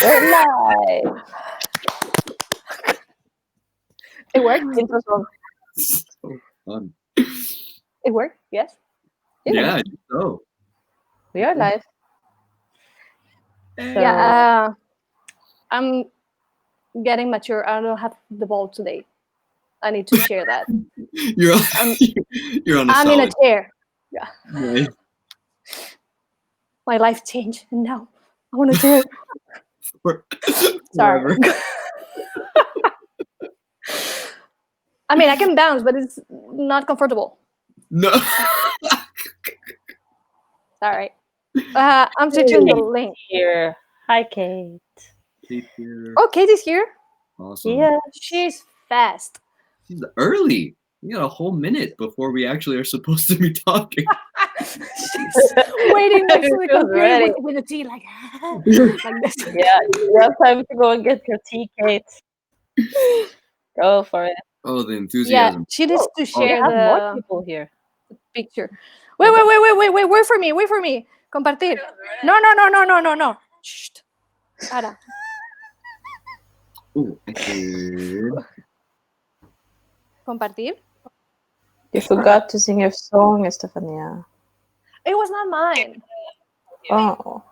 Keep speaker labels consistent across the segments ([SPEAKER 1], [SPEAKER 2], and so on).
[SPEAKER 1] We're live.
[SPEAKER 2] It worked.
[SPEAKER 3] So fun.
[SPEAKER 2] It worked. Yes.
[SPEAKER 3] Yeah, I think so.
[SPEAKER 1] We are live.
[SPEAKER 2] Yeah. I'm getting mature. I don't have the ball today. I need to share that.
[SPEAKER 3] You're on, you're on a
[SPEAKER 2] I'm in a
[SPEAKER 3] solid.
[SPEAKER 2] chair. Yeah.
[SPEAKER 3] Nice.
[SPEAKER 2] My life changed, and now I want a chair. Sorry.
[SPEAKER 3] Forever.
[SPEAKER 2] I mean, I can bounce, but it's not comfortable.
[SPEAKER 3] No.
[SPEAKER 2] Sorry. I'm switching the link.
[SPEAKER 1] Here. Hi, Kate.
[SPEAKER 3] Kate here.
[SPEAKER 2] Oh, Katie's here.
[SPEAKER 3] Awesome.
[SPEAKER 1] Yeah.
[SPEAKER 2] She's fast.
[SPEAKER 3] She's early. We got a whole minute before we actually are supposed to be talking.
[SPEAKER 2] She's waiting next to the
[SPEAKER 1] Feels
[SPEAKER 2] computer
[SPEAKER 1] ready.
[SPEAKER 2] with a tea like this.
[SPEAKER 1] Yeah, you have time to go and get your tea, Kate. Go for it.
[SPEAKER 3] Oh, the
[SPEAKER 2] Yeah,
[SPEAKER 3] enthusiasm.
[SPEAKER 2] she needs to
[SPEAKER 1] We
[SPEAKER 2] share
[SPEAKER 1] have more
[SPEAKER 2] the
[SPEAKER 1] people here.
[SPEAKER 2] picture. Wait. Wait for me. Compartir. No. Shh. Ara.
[SPEAKER 3] Oh, I did.
[SPEAKER 2] Compartir.
[SPEAKER 1] You forgot to sing your song, Estefanía.
[SPEAKER 2] It was not mine.
[SPEAKER 1] Oh.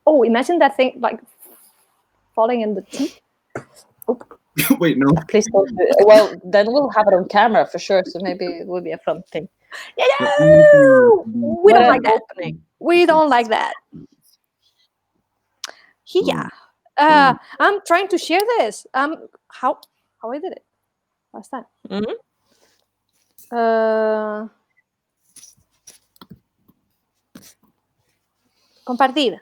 [SPEAKER 2] Oh, imagine that thing like falling in the tea.
[SPEAKER 3] Wait, no.
[SPEAKER 1] Please don't do it. Well, then we'll have it on camera for sure, so maybe it will be a fun thing.
[SPEAKER 2] Yeah. We
[SPEAKER 1] What
[SPEAKER 2] don't
[SPEAKER 1] an
[SPEAKER 2] like that.
[SPEAKER 1] opening.
[SPEAKER 2] We don't like that. Yeah. I'm trying to share this. How I did it last time.
[SPEAKER 1] Mhm.
[SPEAKER 2] Compartir.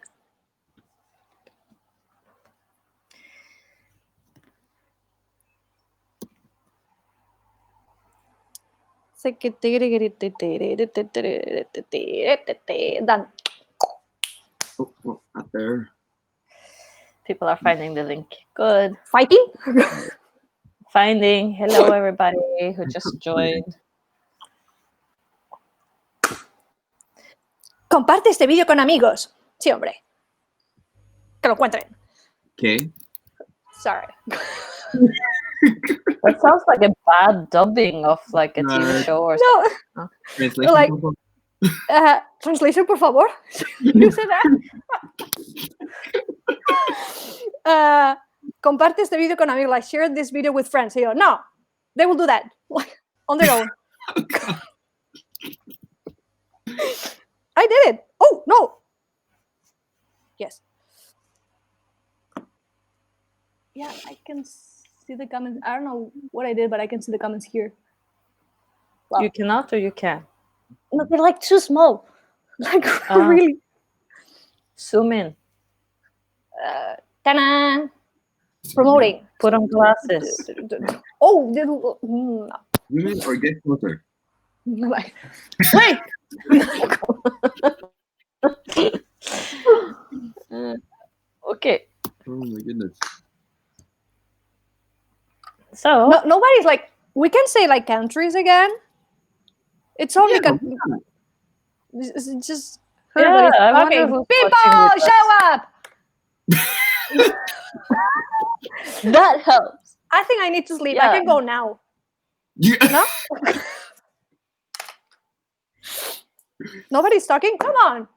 [SPEAKER 2] Done.
[SPEAKER 3] Oh, not there.
[SPEAKER 1] People are finding the link. Good.
[SPEAKER 2] Fighting?
[SPEAKER 1] Finding. Hello, everybody who just joined.
[SPEAKER 2] Comparte este vídeo con amigos. Sí, hombre. Que lo encuentren.
[SPEAKER 3] Okay.
[SPEAKER 2] Sorry.
[SPEAKER 1] That sounds like a bad dubbing of like a TV show or something.
[SPEAKER 2] No.
[SPEAKER 3] Translation.
[SPEAKER 2] Like, translation, por favor. You say that? Comparte este video con amigos. Like, share this video with friends. Y yo, no. They will do that. Like, on their own. I did it. Oh, no. Yes. Yeah, I can see the comments. I don't know what I did, but I can see the comments here. Wow.
[SPEAKER 1] You cannot or you can?
[SPEAKER 2] No, they're like too small. Like
[SPEAKER 1] Oh.
[SPEAKER 2] really.
[SPEAKER 1] Zoom in.
[SPEAKER 2] Ta-da! Promoting.
[SPEAKER 1] Put on glasses.
[SPEAKER 2] Oh,
[SPEAKER 3] You mean or get closer?
[SPEAKER 2] like, wait.
[SPEAKER 1] Okay.
[SPEAKER 3] Oh my goodness.
[SPEAKER 1] So
[SPEAKER 2] No, nobody's like. We can say like countries again. It's only it's just
[SPEAKER 1] yeah,
[SPEAKER 2] everybody's
[SPEAKER 1] I wonder
[SPEAKER 2] talking.
[SPEAKER 1] who's
[SPEAKER 2] People,
[SPEAKER 1] watching with
[SPEAKER 2] show up!
[SPEAKER 1] that helps.
[SPEAKER 2] I think I need to sleep.
[SPEAKER 1] Yeah.
[SPEAKER 2] I can go now.
[SPEAKER 3] Yeah.
[SPEAKER 2] No? Nobody's talking? Come on.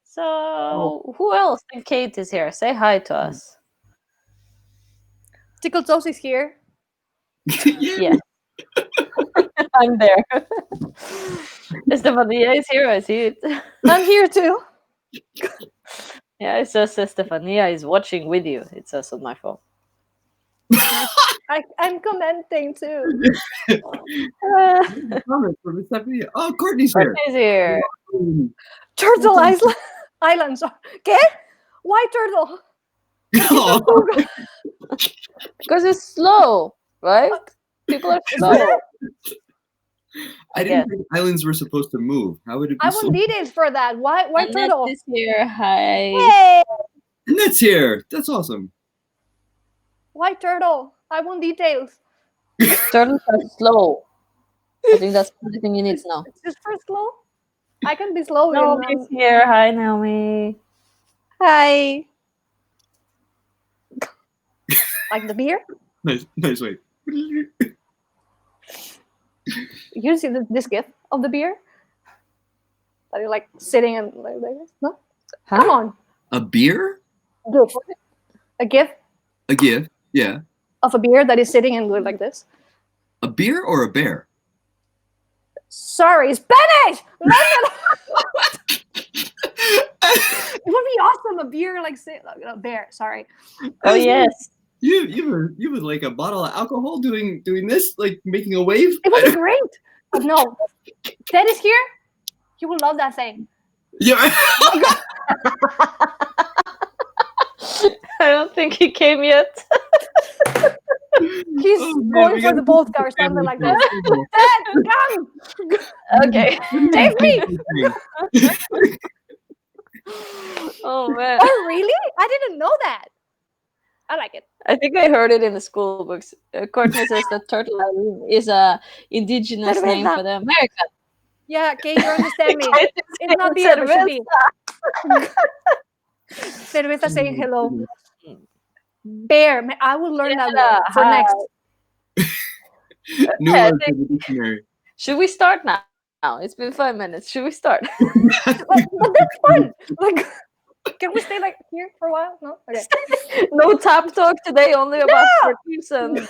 [SPEAKER 1] So who else than Kate is here? Say hi to us.
[SPEAKER 2] Tickle Toes is here.
[SPEAKER 1] Yeah. I'm there. Estefanía is here. I see it.
[SPEAKER 2] I'm here too.
[SPEAKER 1] Yeah, it says Estefanía is watching with you. It says on my phone.
[SPEAKER 2] I'm commenting too.
[SPEAKER 3] Comments from Estefanía. Oh, Courtney's here.
[SPEAKER 1] Courtney's here.
[SPEAKER 2] Turtle Island. ¿Qué? Why turtle?
[SPEAKER 3] Oh.
[SPEAKER 1] Because it's slow, right? People are slow.
[SPEAKER 3] I didn't think islands were supposed to move. How would it be?
[SPEAKER 2] I want details for that. Why turtle?
[SPEAKER 1] Annette is here. Hi.
[SPEAKER 2] Hey,
[SPEAKER 3] And that's here. That's awesome.
[SPEAKER 2] why turtle? I want details.
[SPEAKER 1] Turtles are slow. I think that's everything you need to know.
[SPEAKER 2] It's just for slow. I can be slow.
[SPEAKER 1] Naomi's here. Hi, Naomi.
[SPEAKER 2] Hi. Like the beer?
[SPEAKER 3] Nice way.
[SPEAKER 2] You see this gif of the beer? That you're like sitting and like this? No?
[SPEAKER 1] Huh?
[SPEAKER 2] Come on.
[SPEAKER 3] A beer?
[SPEAKER 2] GIF. A GIF
[SPEAKER 3] A gift? Yeah.
[SPEAKER 2] of a beer that is sitting and doing like this.
[SPEAKER 3] A beer or a bear?
[SPEAKER 2] Sorry, Spanish! No. It would be awesome. A beer like a bear. Sorry.
[SPEAKER 1] Oh yes.
[SPEAKER 3] You would like a bottle of alcohol doing this, like making a wave?
[SPEAKER 2] It would be great. But no. Ted is here. He will love that thing.
[SPEAKER 3] Yeah.
[SPEAKER 1] I don't think he came yet.
[SPEAKER 2] He's going for the vodka or something like that. Ted, come!
[SPEAKER 1] Okay.
[SPEAKER 2] Save me!
[SPEAKER 1] Oh man.
[SPEAKER 2] Oh, really? I didn't know that. I like it.
[SPEAKER 1] I think I heard it in the school books. Courtney says that turtle island is a indigenous name for the American.
[SPEAKER 2] Yeah, okay, you understand me. It's not beer, but should be. Cerveza saying hello. Bear. I will learn that word for next.
[SPEAKER 3] New word for the dictionary.
[SPEAKER 1] Should we start now? It's been 5 minutes. Should we start?
[SPEAKER 2] But that's fun. Like, can we stay like here for a while? No? Okay.
[SPEAKER 1] No tap talk today, only about Porqueras and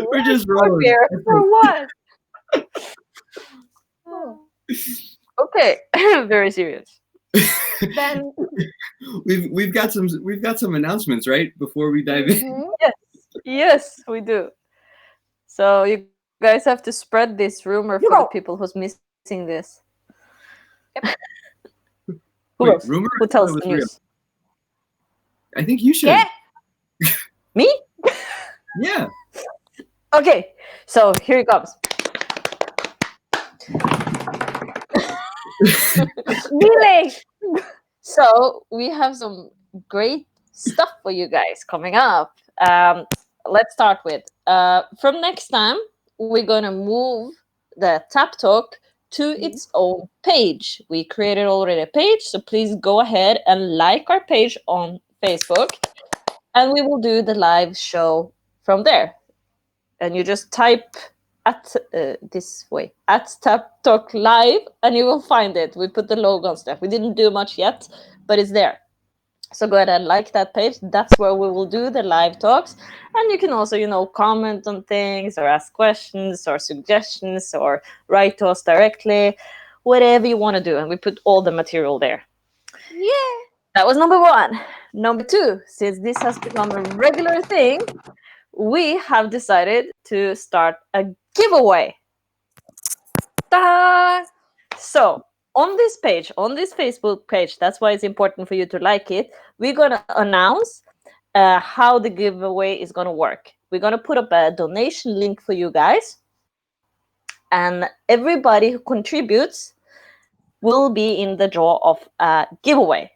[SPEAKER 3] We're just rolling.
[SPEAKER 1] beer.
[SPEAKER 2] For what? Oh.
[SPEAKER 1] Okay, very serious.
[SPEAKER 2] Then
[SPEAKER 3] We've got some announcements, right? Before we dive in.
[SPEAKER 1] Yes, we do. So you guys have to spread this rumor for the people who's missing this.
[SPEAKER 2] Yep.
[SPEAKER 1] Who else?
[SPEAKER 3] Rumor?
[SPEAKER 1] Who tells
[SPEAKER 3] That
[SPEAKER 1] the
[SPEAKER 3] was real.
[SPEAKER 1] news?
[SPEAKER 3] I think you should.
[SPEAKER 2] Yeah.
[SPEAKER 1] Me?
[SPEAKER 3] Yeah.
[SPEAKER 1] Okay, so here it comes.
[SPEAKER 2] Really?
[SPEAKER 1] So we have some great stuff for you guys coming up. Let's start with from next time we're gonna move the Tap Talk to its own page. We created already a page, so please go ahead and like our page on Facebook, and we will do the live show from there. And you just type at this way at Tap Talk Live, and you will find it. We put the logo and stuff. We didn't do much yet, but it's there. So go ahead and like that page. That's where we will do the live talks. And you can also, comment on things or ask questions or suggestions or write to us directly, whatever you want to do. And we put all the material there.
[SPEAKER 2] Yeah.
[SPEAKER 1] That was number 1. Number 2, since this has become a regular thing, we have decided to start a giveaway.
[SPEAKER 2] Ta-da!
[SPEAKER 1] So on this page, on this Facebook page, that's why it's important for you to like it. We're going to announce how the giveaway is going to work. We're going to put up a donation link for you guys. And everybody who contributes will be in the draw of a giveaway.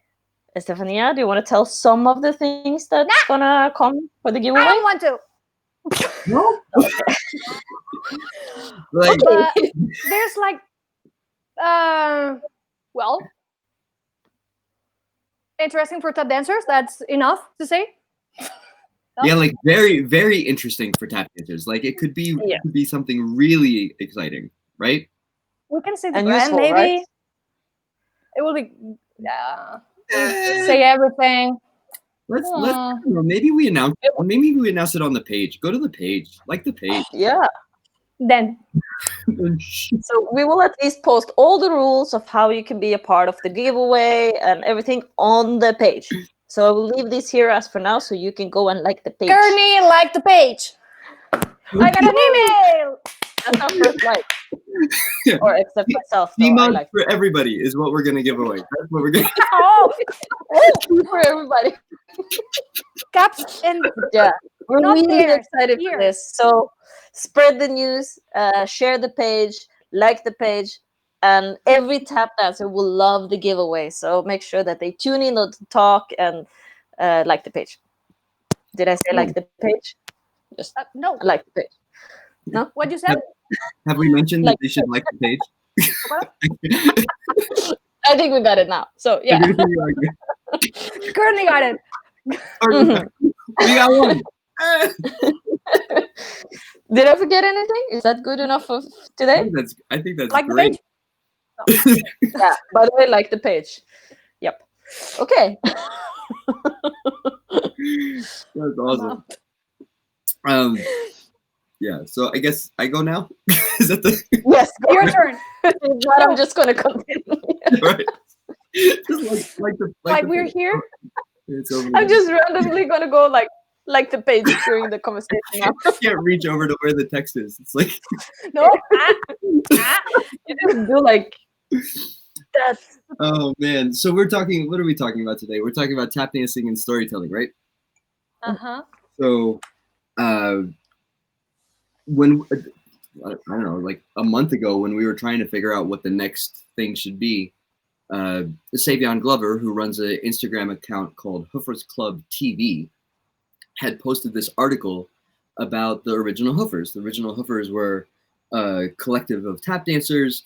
[SPEAKER 1] Estefanía, do you want to tell some of the things that's going to come for the giveaway?
[SPEAKER 2] I don't want to.
[SPEAKER 3] No. Like,
[SPEAKER 2] But there's like, well, interesting for tap dancers. That's enough to say.
[SPEAKER 3] yeah, like very, very interesting for tap dancers. Like it could be something really exciting, right?
[SPEAKER 2] We can say the
[SPEAKER 1] And
[SPEAKER 2] brand,
[SPEAKER 1] useful,
[SPEAKER 2] maybe.
[SPEAKER 1] right?
[SPEAKER 2] It will be say everything.
[SPEAKER 3] Let's maybe we announce it on the page. Go to the page, like the page.
[SPEAKER 1] Yeah.
[SPEAKER 2] Then
[SPEAKER 1] So we will at least post all the rules of how you can be a part of the giveaway and everything on the page. So I will leave this here as for now, so you can go and like the page.
[SPEAKER 2] Kearney, like the page. I got an email.
[SPEAKER 1] That's our first like.
[SPEAKER 3] Yeah.
[SPEAKER 1] Or except myself. So I
[SPEAKER 3] Emotes
[SPEAKER 1] like
[SPEAKER 3] for everybody is what we're gonna give away. That's what we're gonna.
[SPEAKER 2] Oh,
[SPEAKER 1] for everybody.
[SPEAKER 2] caps and
[SPEAKER 1] Yeah, we're
[SPEAKER 2] Not
[SPEAKER 1] really
[SPEAKER 2] there,
[SPEAKER 1] excited
[SPEAKER 2] here.
[SPEAKER 1] for this. So spread the news, share the page, like the page, and every tap dancer will love the giveaway. So make sure that they tune in to talk and like the page. Did I say like the page? Just
[SPEAKER 2] no.
[SPEAKER 1] like the page. No?
[SPEAKER 2] What you said?
[SPEAKER 3] Have we mentioned
[SPEAKER 1] Like-
[SPEAKER 3] that they should like the page?
[SPEAKER 1] I think we got it now. So yeah.
[SPEAKER 2] Currently got it.
[SPEAKER 1] Mhm.
[SPEAKER 3] We got one.
[SPEAKER 1] Did I forget anything? Is that good enough for
[SPEAKER 3] I
[SPEAKER 1] today?
[SPEAKER 3] think that's
[SPEAKER 2] Like the
[SPEAKER 3] great.
[SPEAKER 2] page?
[SPEAKER 1] Yeah. By the way, like the page. Yep. Okay.
[SPEAKER 3] That's awesome. Yeah, so I guess I go now. Is that the
[SPEAKER 1] Yes. Go
[SPEAKER 2] Your
[SPEAKER 1] on.
[SPEAKER 2] turn.
[SPEAKER 1] But I'm just gonna continue.
[SPEAKER 3] right? Just
[SPEAKER 2] Like
[SPEAKER 3] the
[SPEAKER 2] we're
[SPEAKER 3] page.
[SPEAKER 2] here.
[SPEAKER 3] It's over
[SPEAKER 1] I'm
[SPEAKER 3] there.
[SPEAKER 1] just randomly gonna go like the page during the conversation now.
[SPEAKER 3] I can't reach over to where the text is. It's like
[SPEAKER 2] No.
[SPEAKER 1] You just do like that.
[SPEAKER 3] oh man. So we're talking. What are we talking about today? We're talking about tap dancing and storytelling, right?
[SPEAKER 2] Uh-huh.
[SPEAKER 3] So, when I don't know, like a month ago, when we were trying to figure out what the next thing should be, Savion Glover, who runs an Instagram account called Hoofers Club TV, had posted this article about the original Hoofers. The original Hoofers were a collective of tap dancers,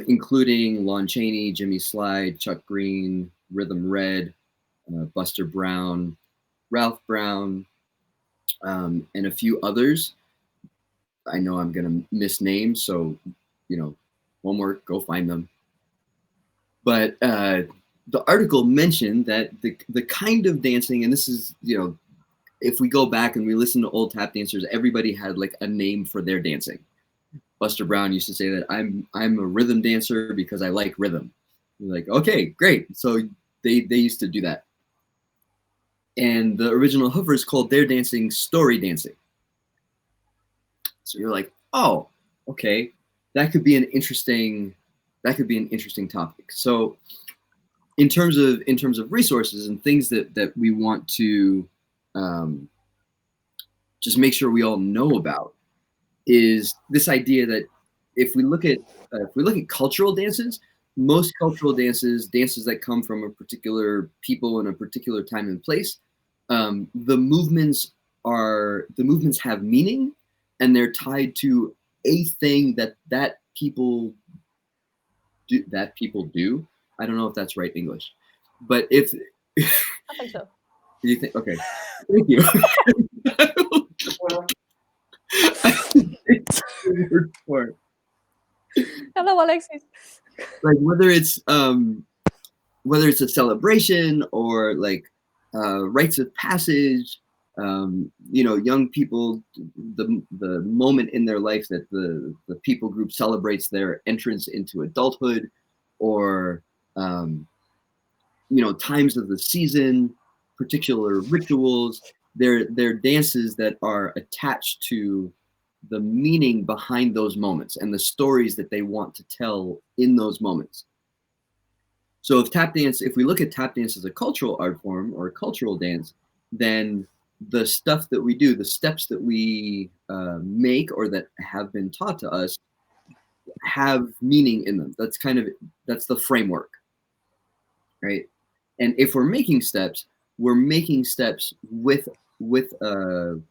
[SPEAKER 3] including Lon Chaney, Jimmy Slide, Chuck Green, Rhythm Red, Buster Brown, Ralph Brown, and a few others. I know I'm gonna miss names, so homework, go find them. But the article mentioned that the kind of dancing, and this is if we go back and we listen to old tap dancers, everybody had like a name for their dancing. Buster Brown used to say that I'm a rhythm dancer because I like rhythm. You're like, okay, great. So they used to do that. And the original Hoofers called their dancing story dancing. So you're like, oh, okay, that could be an interesting topic. So in terms of resources and things that we want to just make sure we all know about is this idea that if we look at cultural dances, most cultural dances that come from a particular people in a particular time and place, the movements have meaning, and they're tied to a thing that people do. I don't know if that's right English, but if
[SPEAKER 2] I think so.
[SPEAKER 3] you think, okay, thank you.
[SPEAKER 2] Hello, Alexis.
[SPEAKER 3] Like whether it's a celebration or like rites of passage, young people, the moment in their life that the people group celebrates their entrance into adulthood, or times of the season, particular rituals. They're dances that are attached to the meaning behind those moments and the stories that they want to tell in those moments. So if we look at tap dance as a cultural art form or a cultural dance, then the stuff that we do, the steps that we make or that have been taught to us, have meaning in them. That's the framework, right? And if we're making steps with an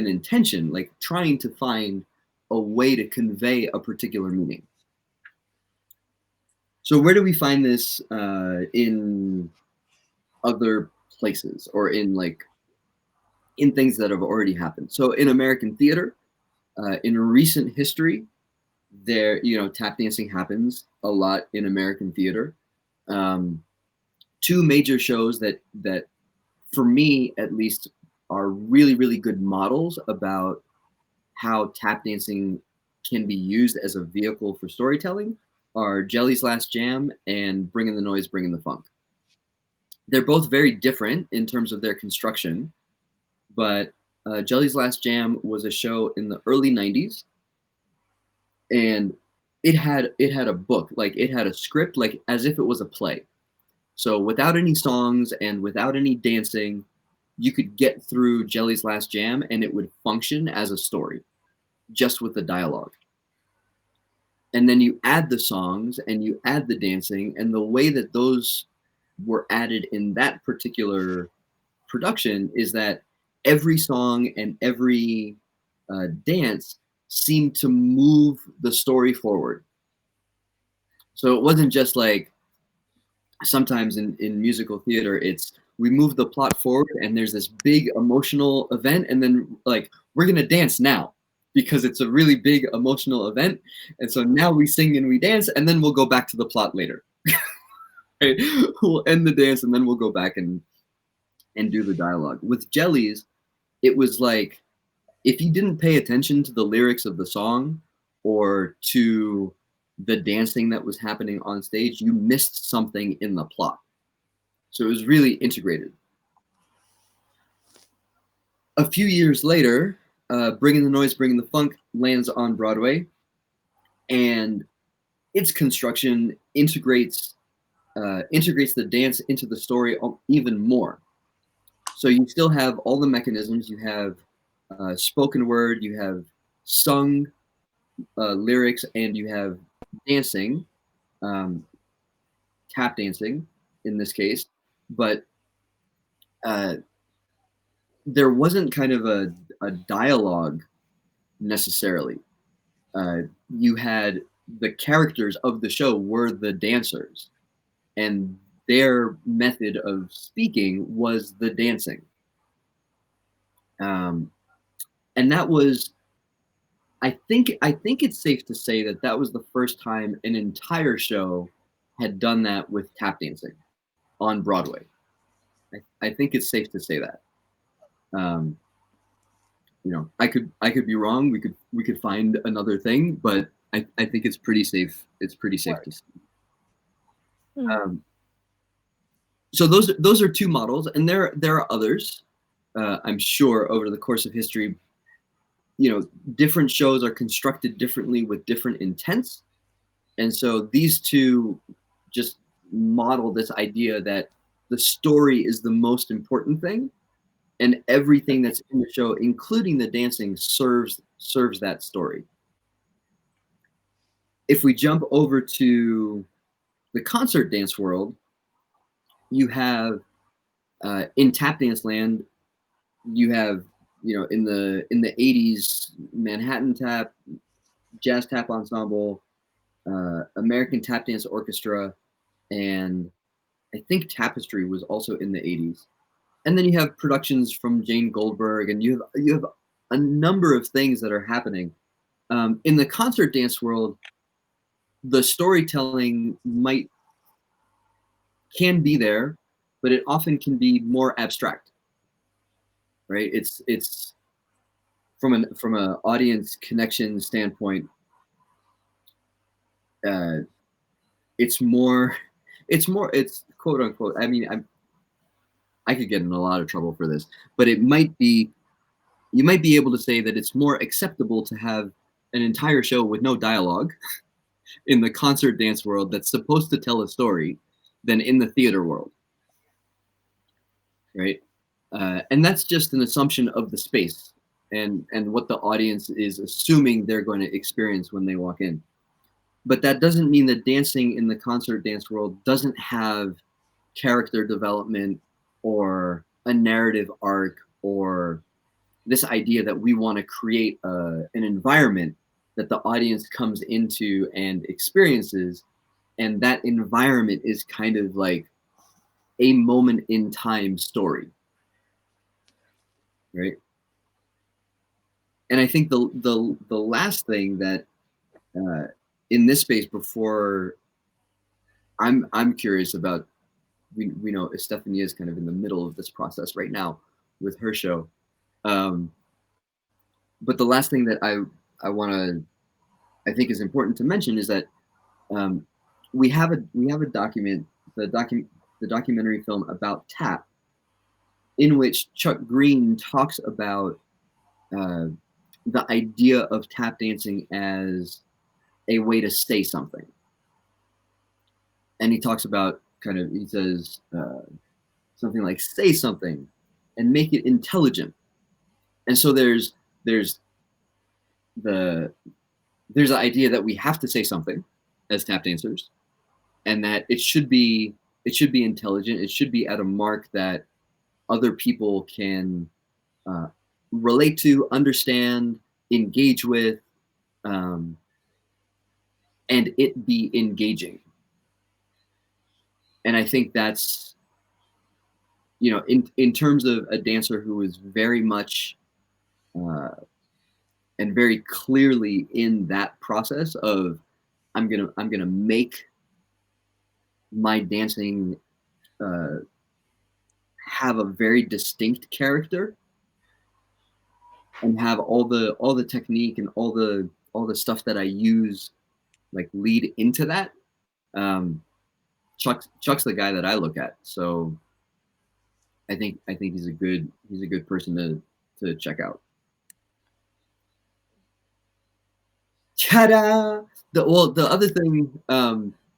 [SPEAKER 3] intention, like trying to find a way to convey a particular meaning. So where do we find this in other places, or in things that have already happened? So in American theater, in recent history, tap dancing happens a lot in American theater. Two major shows that for me at least are really, really good models about how tap dancing can be used as a vehicle for storytelling are Jelly's Last Jam and Bringin' the Noise, Bringin' the Funk. They're both very different in terms of their construction, but Jelly's Last Jam was a show in the early 90s, and it had a book, like it had a script, like as if it was a play. So without any songs and without any dancing, you could get through Jelly's Last Jam and it would function as a story, just with the dialogue. And then you add the songs and you add the dancing, and the way that those were added in that particular production is that every song and every dance seemed to move the story forward. So it wasn't just like sometimes in musical theater, it's we move the plot forward and there's this big emotional event, and then like we're gonna dance now because it's a really big emotional event, and so now we sing and we dance, and then we'll go back to the plot later. Right? We'll end the dance and then we'll go back and do the dialogue. With Jellies, it was like if you didn't pay attention to the lyrics of the song or to the dancing that was happening on stage, you missed something in the plot. So it was really integrated. A few years later, Bringing the Noise, Bringing the Funk lands on Broadway, and its construction integrates the dance into the story even more. So you still have all the mechanisms. You have spoken word, you have sung lyrics, and you have dancing, tap dancing in this case, but there wasn't kind of a dialogue necessarily. You had the characters of the show were the dancers, and their method of speaking was the dancing. And that was, I think it's safe to say that was the first time an entire show had done that with tap dancing on Broadway. I think it's safe to say that. I could be wrong. We could find another thing, but I think it's pretty safe. It's pretty safe to say. So those are two models, and there are others. I'm sure over the course of history, different shows are constructed differently with different intents. And so these two just model this idea that the story is the most important thing, and everything that's in the show, including the dancing, serves that story. If we jump over to the concert dance world, you have in tap dance land, you have in the 80s, Manhattan Tap, Jazz Tap Ensemble, American Tap Dance Orchestra, and I think Tapestry was also in the 80s. And then you have productions from Jane Goldberg, and you have a number of things that are happening. In the concert dance world, the storytelling can be there, but it often can be more abstract. Right? It's from an audience connection standpoint, it's quote unquote. I mean, I could get in a lot of trouble for this, but you might be able to say that it's more acceptable to have an entire show with no dialogue in the concert dance world that's supposed to tell a story than in the theater world. Right? And that's just an assumption of the space and what the audience is assuming they're going to experience when they walk in. But that doesn't mean that dancing in the concert dance world doesn't have character development or a narrative arc or this idea that we want to create an environment that the audience comes into and experiences. And that environment is kind of like a moment in time story. Right. And I think the last thing that in this space, before I'm curious about, we know Estefanía is kind of in the middle of this process right now with her show. But the last thing that I think is important to mention is that we have a document, the documentary film about tap, in which Chuck Green talks about the idea of tap dancing as a way to say something. And he talks about he says something like, say something and make it intelligent. And so there's the idea that we have to say something as tap dancers, and that it should be intelligent. It should be at a mark that other people can relate to, understand, engage with, and it be engaging. And I think that's, you know, in terms of a dancer who is very much and very clearly in that process of I'm gonna make my dancing have a very distinct character and have all the technique and all the stuff that I use like lead into that. Chuck's the guy that I look at, so I think he's a good person to check out. Ta-da! The other thing,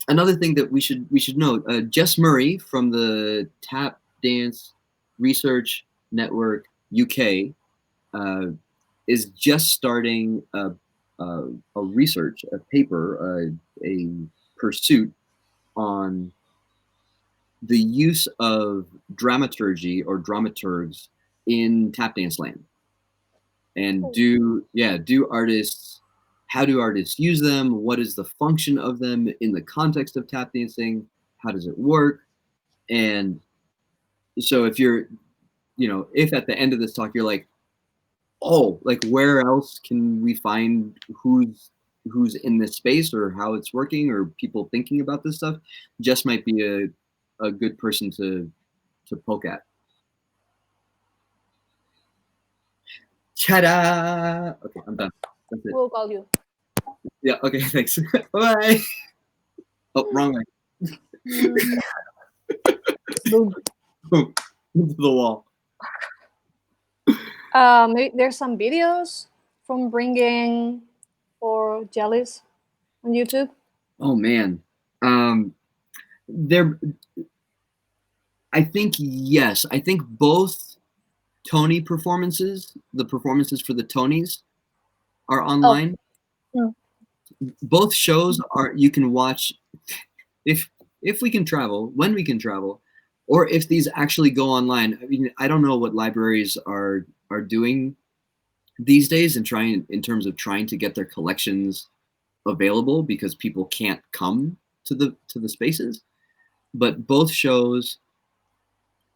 [SPEAKER 3] another thing that we should know, Jess Murray from the Tap Dance Research Network UK is just starting a research, a paper, a pursuit on the use of dramaturgy or dramaturgs in tap dance land, and how do artists use them? What is the function of them in the context of tap dancing? How does it work? And so if you're, you know, if at the end of this talk you're like, oh, like where else can we find who's in this space or how it's working or people thinking about this stuff, Jess might be a good person to poke at. Ta-da! Okay, I'm done. That's it.
[SPEAKER 2] We'll call you.
[SPEAKER 3] Yeah, okay, thanks. Bye. Oh, wrong way.
[SPEAKER 2] Boom.
[SPEAKER 3] Boom. Into the wall.
[SPEAKER 2] Maybe there's some videos from bringing or jellies on YouTube.
[SPEAKER 3] Oh man. There I think yes. I think both Tony performances, the performances for the Tonys, are online.
[SPEAKER 2] Oh.
[SPEAKER 3] Both shows you can watch if we can travel, when we can travel, or if these actually go online. I mean, I don't know what libraries are doing these days in terms of trying to get their collections available because people can't come to the spaces. But both shows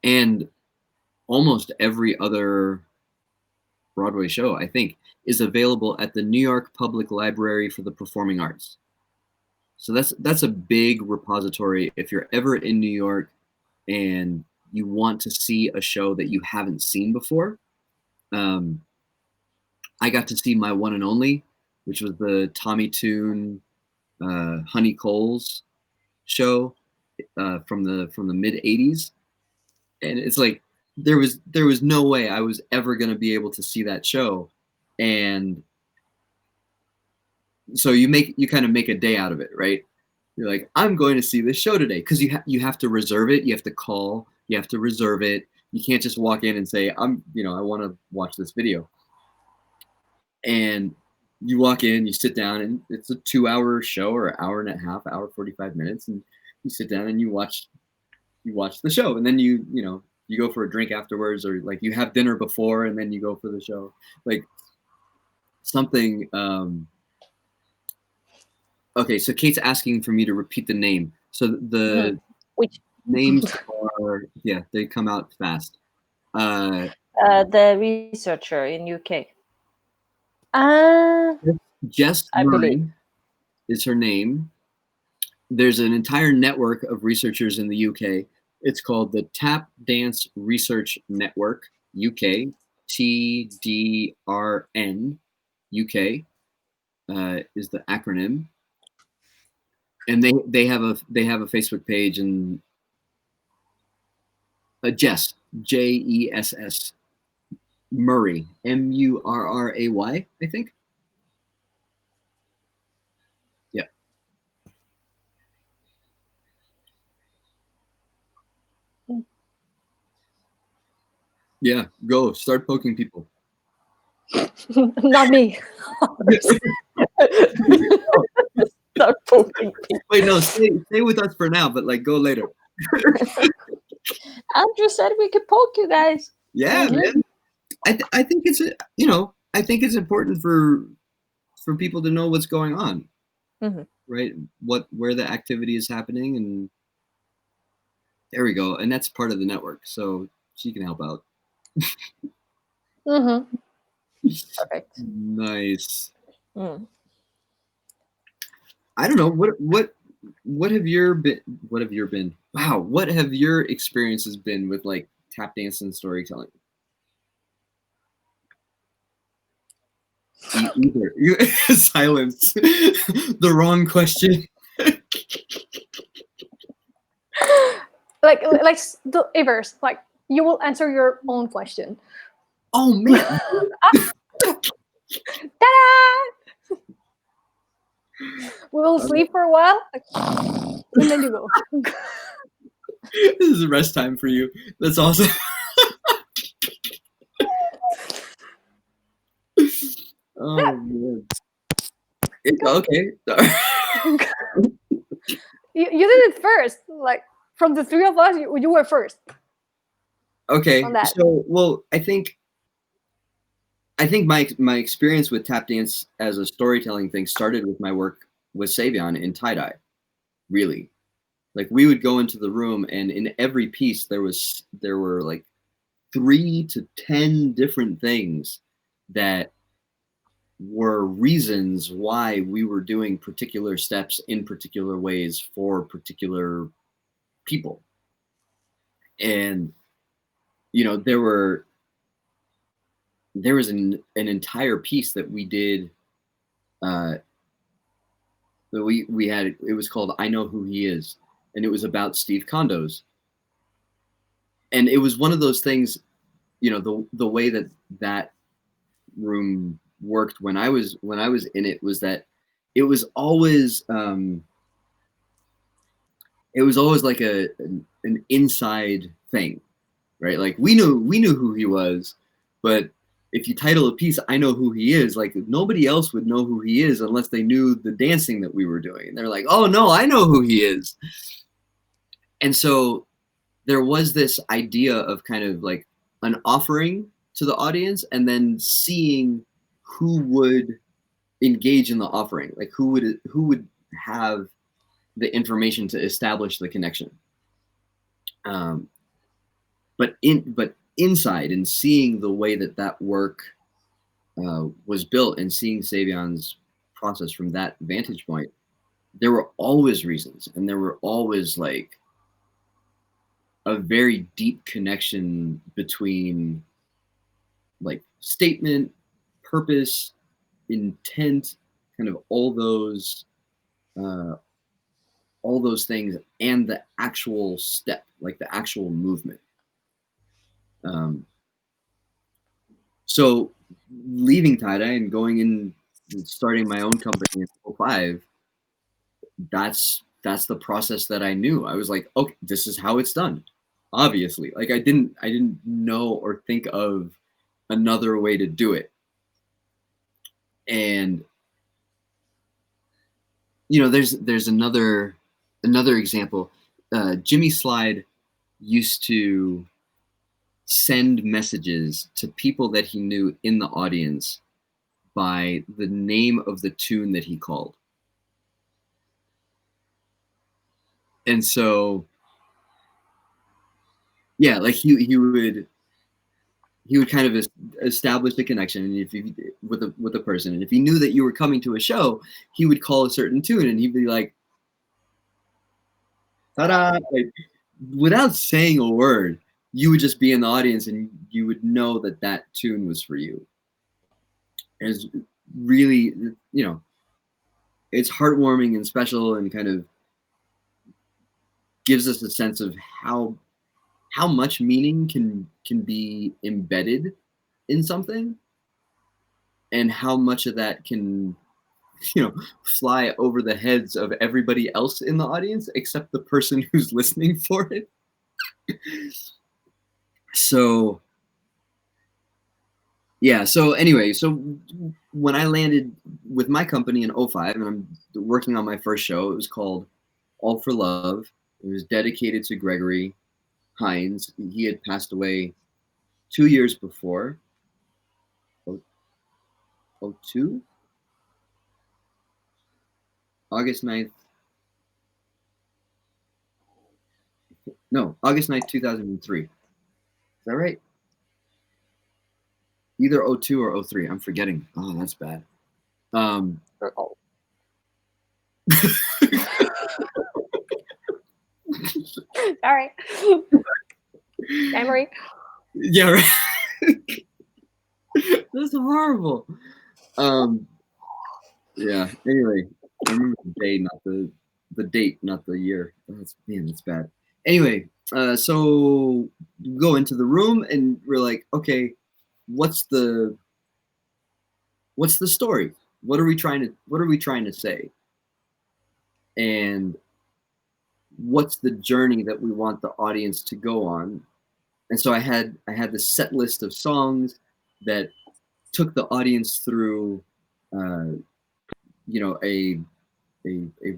[SPEAKER 3] and almost every other Broadway show, I think, is available at the New York Public Library for the Performing Arts. So that's a big repository. If you're ever in New York and you want to see a show that you haven't seen before, I got to see my one and only, which was the Tommy Tune, Honey Coles show from the mid '80s, and it's like there was no way I was ever going to be able to see that show, and so you kind of make a day out of it, right? You're like, I'm going to see this show today, because you have to reserve it, you have to call, you have to reserve it. You can't just walk in and say, I want to watch this video. And you walk in, you sit down, and it's a 2-hour show or hour and a half, hour 45 minutes, and you sit down and you watch the show, and then you go for a drink afterwards, or like you have dinner before and then you go for the show, like something. Okay, so Kate's asking for me to repeat the name. So the
[SPEAKER 1] which
[SPEAKER 3] names are, yeah, they come out fast.
[SPEAKER 1] The researcher in UK.
[SPEAKER 3] Jess
[SPEAKER 1] I
[SPEAKER 3] Murray
[SPEAKER 1] believe
[SPEAKER 3] is her name. There's an entire network of researchers in the UK. It's called the Tap Dance Research Network UK, TDRN UK is the acronym. And they have a Facebook page, and Jess, JESS, Murray, MURRAY, I think. Yeah. Yeah, go start poking people.
[SPEAKER 2] Not me.
[SPEAKER 1] start poking people.
[SPEAKER 3] Wait, no, stay with us for now, but like go later.
[SPEAKER 1] Andrew said we could poke you guys.
[SPEAKER 3] Yeah, man. I think it's I think it's important for for people to know what's going on,
[SPEAKER 1] Mm-hmm.
[SPEAKER 3] right? Where the activity is happening, and there we go. And that's part of the network, so she can help out.
[SPEAKER 2] Mm-hmm.
[SPEAKER 1] Perfect.
[SPEAKER 3] Nice.
[SPEAKER 1] Mm.
[SPEAKER 3] I don't know what have your been wow, what have your experiences been with like tap dance and storytelling? Either you silence. The wrong question.
[SPEAKER 2] like the Ivers, like you will answer your own question.
[SPEAKER 3] Oh man.
[SPEAKER 2] Ta-da! We will sleep for a while, like, and then you go.
[SPEAKER 3] This is rest time for you. That's awesome. Oh man. Okay.
[SPEAKER 2] You did it first. Like from the three of us, you were first.
[SPEAKER 3] Okay.
[SPEAKER 2] On that.
[SPEAKER 3] So, well, I think my experience with tap dance as a storytelling thing started with my work with Savion in tie-dye. Really. Like we would go into the room, and in every piece there were like 3 to 10 different things that were reasons why we were doing particular steps in particular ways for particular people. And you know, there was an entire piece that we did that we had, it was called I Know Who He Is, and it was about Steve Condos. And it was one of those things, you know, the way that room worked when I was in it was that it was always like an inside thing, right? Like we knew who he was, but if you title a piece I Know Who He Is, like nobody else would know who he is unless they knew the dancing that we were doing. And they're like, oh no, I know who he is. And so there was this idea of kind of like an offering to the audience, and then seeing who would engage in the offering, like who would have the information to establish the connection. But inside, and seeing the way that work was built, and seeing Savion's process from that vantage point, there were always reasons, and there were always like a very deep connection between like statement, purpose, intent, kind of all those things, and the actual step, like the actual movement. So leaving tie-dye and going in and starting my own company in 2005, that's the process that I knew. I was like, okay, this is how it's done. Obviously, like I didn't know or think of another way to do it. And you know, there's another example. Jimmy Slide used to send messages to people that he knew in the audience by the name of the tune that he called. And so, yeah, like he would kind of establish a connection, and if you with a person, and if he knew that you were coming to a show, he would call a certain tune, and he'd be like, "Ta-da!" Like, without saying a word, you would just be in the audience, and you would know that tune was for you. And it's really, you know, it's heartwarming and special, and kind of gives us a sense of how much meaning can be embedded in something, and how much of that can, you know, fly over the heads of everybody else in the audience except the person who's listening for it. So yeah, so anyway, so when I landed with my company in 2005, and I'm working on my first show, it was called All for Love. It was dedicated to Gregory Hines. He had passed away 2 years before. 02? August 9th. No, August 9th, 2003. Is that right? Either 02 or 03. I'm forgetting. Oh, that's bad.
[SPEAKER 2] Sorry. Memory.
[SPEAKER 3] Yeah, right. That's horrible. Yeah. Anyway, I remember the day, not the date, not the year. That's bad. Anyway, so we go into the room and we're like, okay, what's the story? What are we trying to say? And what's the journey that we want the audience to go on? And so I had this set list of songs that took the audience through, a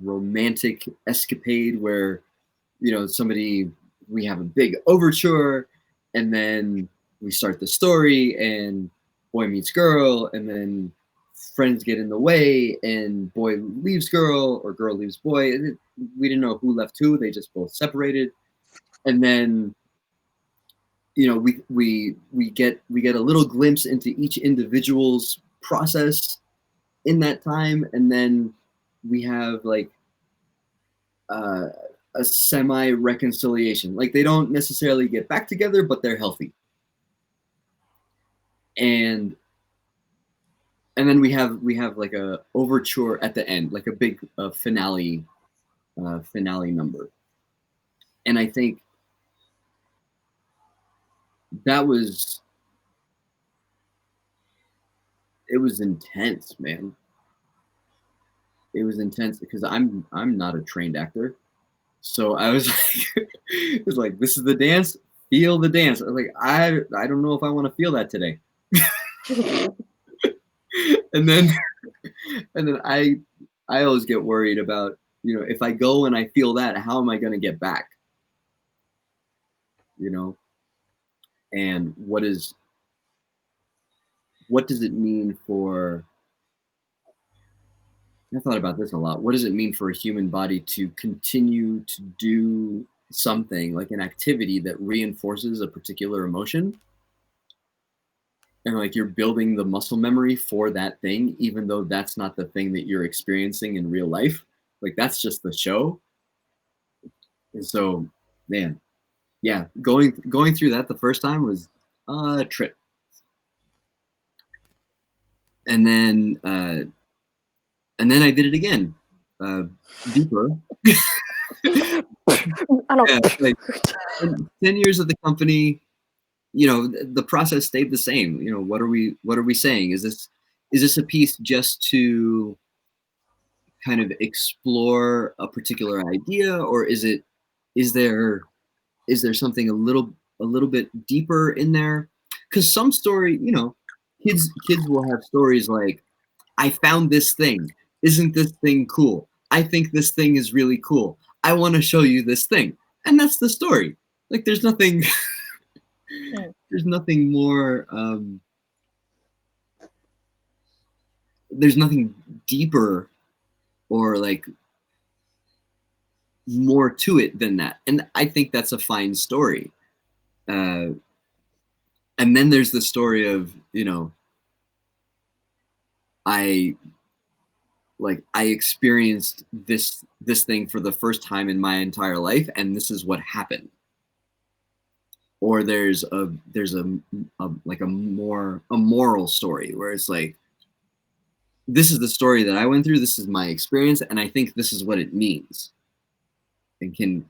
[SPEAKER 3] romantic escapade where, we have a big overture, and then we start the story, and boy meets girl, and then friends get in the way, and boy leaves girl, or girl leaves boy. And we didn't know who left who. They just both separated, and then we get a little glimpse into each individual's process in that time, and then we have like a semi reconciliation. Like they don't necessarily get back together, but they're healthy. And then we have like a overture at the end, like a big finale number. And I think it was intense, man. It was intense because I'm not a trained actor. So I was like, it was like, this is the dance, feel the dance. I was like, I don't know if I want to feel that today. and then I always get worried about, if I go and I feel that, how am I going to get back? And what does it mean for, I thought about this a lot. What does it mean for a human body to continue to do something, like an activity that reinforces a particular emotion? And like you're building the muscle memory for that thing, even though that's not the thing that you're experiencing in real life. Like that's just the show. And so, man, yeah, going through that the first time was a trip. And then I did it again, deeper. Yeah, like 10 years of the company, the process stayed the same. What are we saying? Is this a piece just to kind of explore a particular idea, or is there something a little bit deeper in there? Because some story, kids will have stories like, I found this thing. Isn't this thing cool? I think this thing is really cool. I want to show you this thing. And that's the story. Like there's nothing there's nothing more there's nothing deeper or like more to it than that. And I think that's a fine story. And then there's the story of, I experienced this thing for the first time in my entire life, and this is what happened. Or there's a moral story where it's like, this is the story that I went through, this is my experience, and I think this is what it means. And can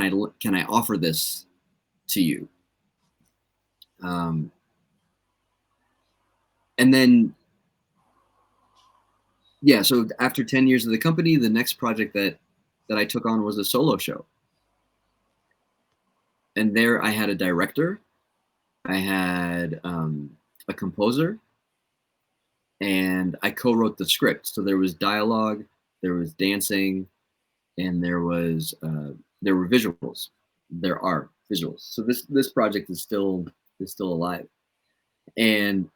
[SPEAKER 3] I offer this to you? And then, yeah, so after 10 years of the company, the next project that I took on was a solo show. And there I had a director, I had a composer, and I co-wrote the script. So there was dialogue, there was dancing, and there were visuals. There are visuals. So this project is still alive. And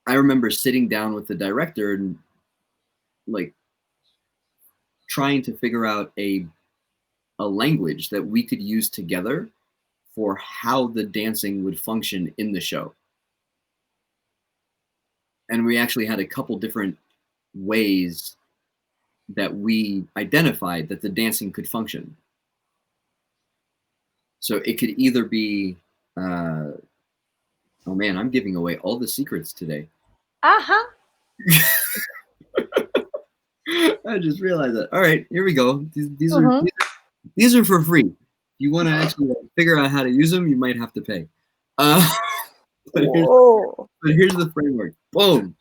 [SPEAKER 3] I remember sitting down with the director, and like trying to figure out a language that we could use together for how the dancing would function in the show. And we actually had a couple different ways that we identified that the dancing could function. So it could either be, oh man, I'm giving away all the secrets today. I just realized that. All right, here we go. These are for free. If you want to actually figure out how to use them, you might have to pay. But here's the framework. Boom.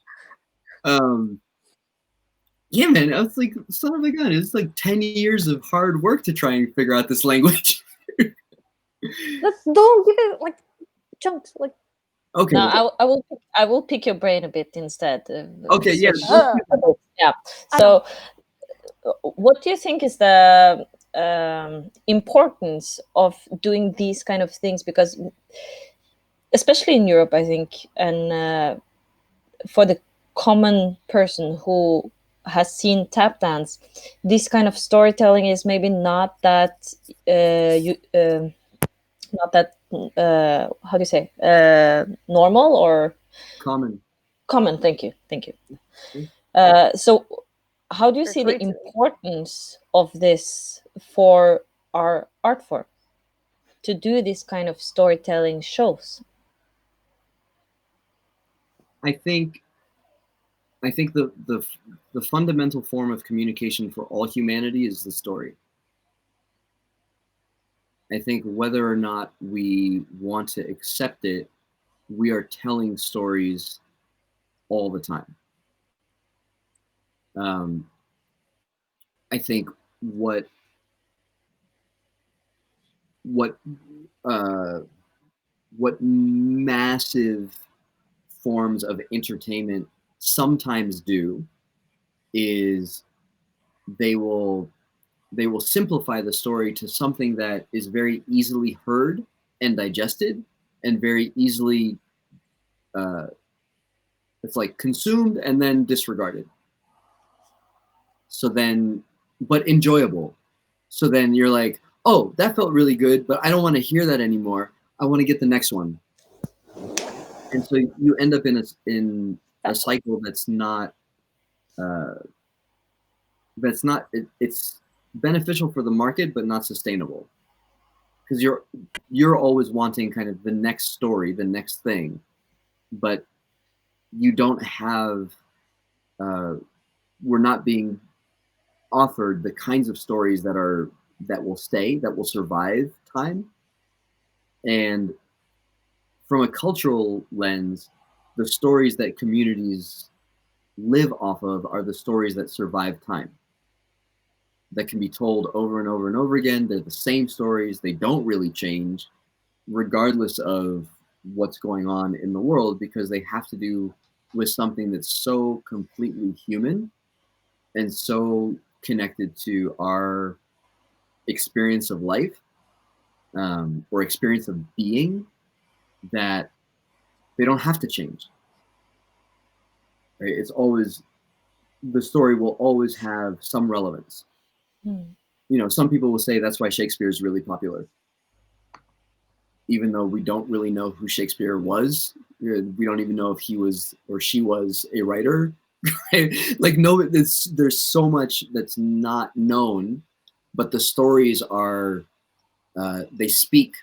[SPEAKER 3] Yeah, man, I was like, son of a gun. It's like 10 years of hard work to try and figure out this language.
[SPEAKER 2] Don't give it like chunks. Like
[SPEAKER 1] okay. No, I will pick your brain a bit instead.
[SPEAKER 3] Okay, yeah.
[SPEAKER 1] Yeah. So, what do you think is the importance of doing these kind of things? Because, especially in Europe, I think, and for the common person who has seen tap dance, this kind of storytelling is maybe not that how do you say, normal or
[SPEAKER 3] common.
[SPEAKER 1] Thank you. So how do you see the importance of this for our art form, to do this kind of storytelling shows?
[SPEAKER 3] I think the fundamental form of communication for all humanity is the story. I think whether or not we want to accept it, we are telling stories all the time. I think what massive forms of entertainment sometimes do is they will simplify the story to something that is very easily heard and digested and very easily it's like consumed and then disregarded. So then, but enjoyable. So then you're like, oh, that felt really good, but I don't want to hear that anymore. I want to get the next one. And so you end up in a cycle that's not it's beneficial for the market, but not sustainable. Because you're always wanting kind of the next story, the next thing, but you don't have, we're not being offered the kinds of stories that will stay, that will survive time. And from a cultural lens, the stories that communities live off of are the stories that survive time, that can be told over and over and over again. They're the same stories. They don't really change regardless of what's going on in the world, because they have to do with something that's so completely human and so connected to our experience of life, or experience of being, that they don't have to change. Right? It's always, the story will always have some relevance. You know, some people will say that's why Shakespeare is really popular, even though we don't really know who Shakespeare was. We don't even know if he was or she was a writer. Right? Like, no, there's so much that's not known, but the stories are, they speak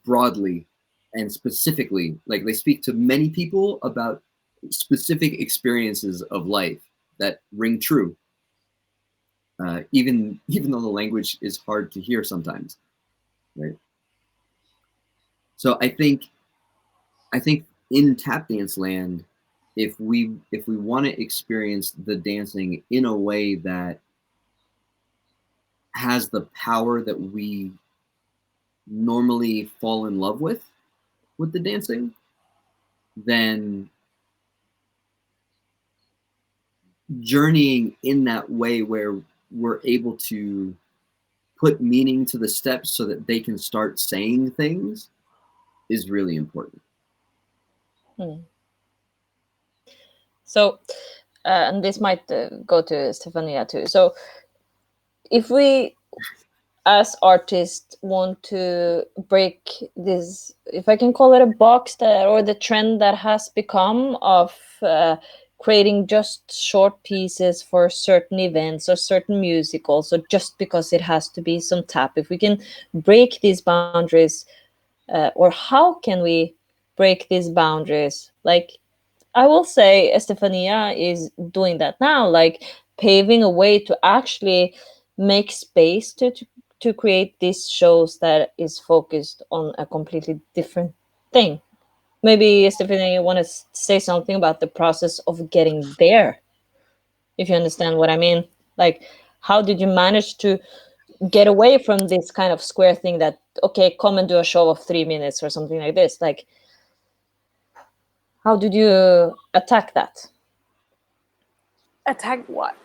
[SPEAKER 3] broadly and specifically, like they speak to many people about specific experiences of life that ring true. Even though the language is hard to hear sometimes, right? So I think in tap dance land, if we want to experience the dancing in a way that has the power that we normally fall in love with the dancing, then journeying in that way where we're able to put meaning to the steps so that they can start saying things is really important.
[SPEAKER 1] So and this might go to Estefanía too. So if we as artists want to break this, if I can call it a box, that or the trend that has become of creating just short pieces for certain events or certain musicals, or just because it has to be some tap, if we can break these boundaries, or how can we break these boundaries? Like, I will say Estefania is doing that now, like paving a way to actually make space to create these shows that is focused on a completely different thing. Maybe Estefania, you want to say something about the process of getting there, if you understand what I mean. Like, how did you manage to get away from this kind of square thing that, okay, come and do a show of 3 minutes or something like this? Like, how did you attack that?
[SPEAKER 2] Attack what?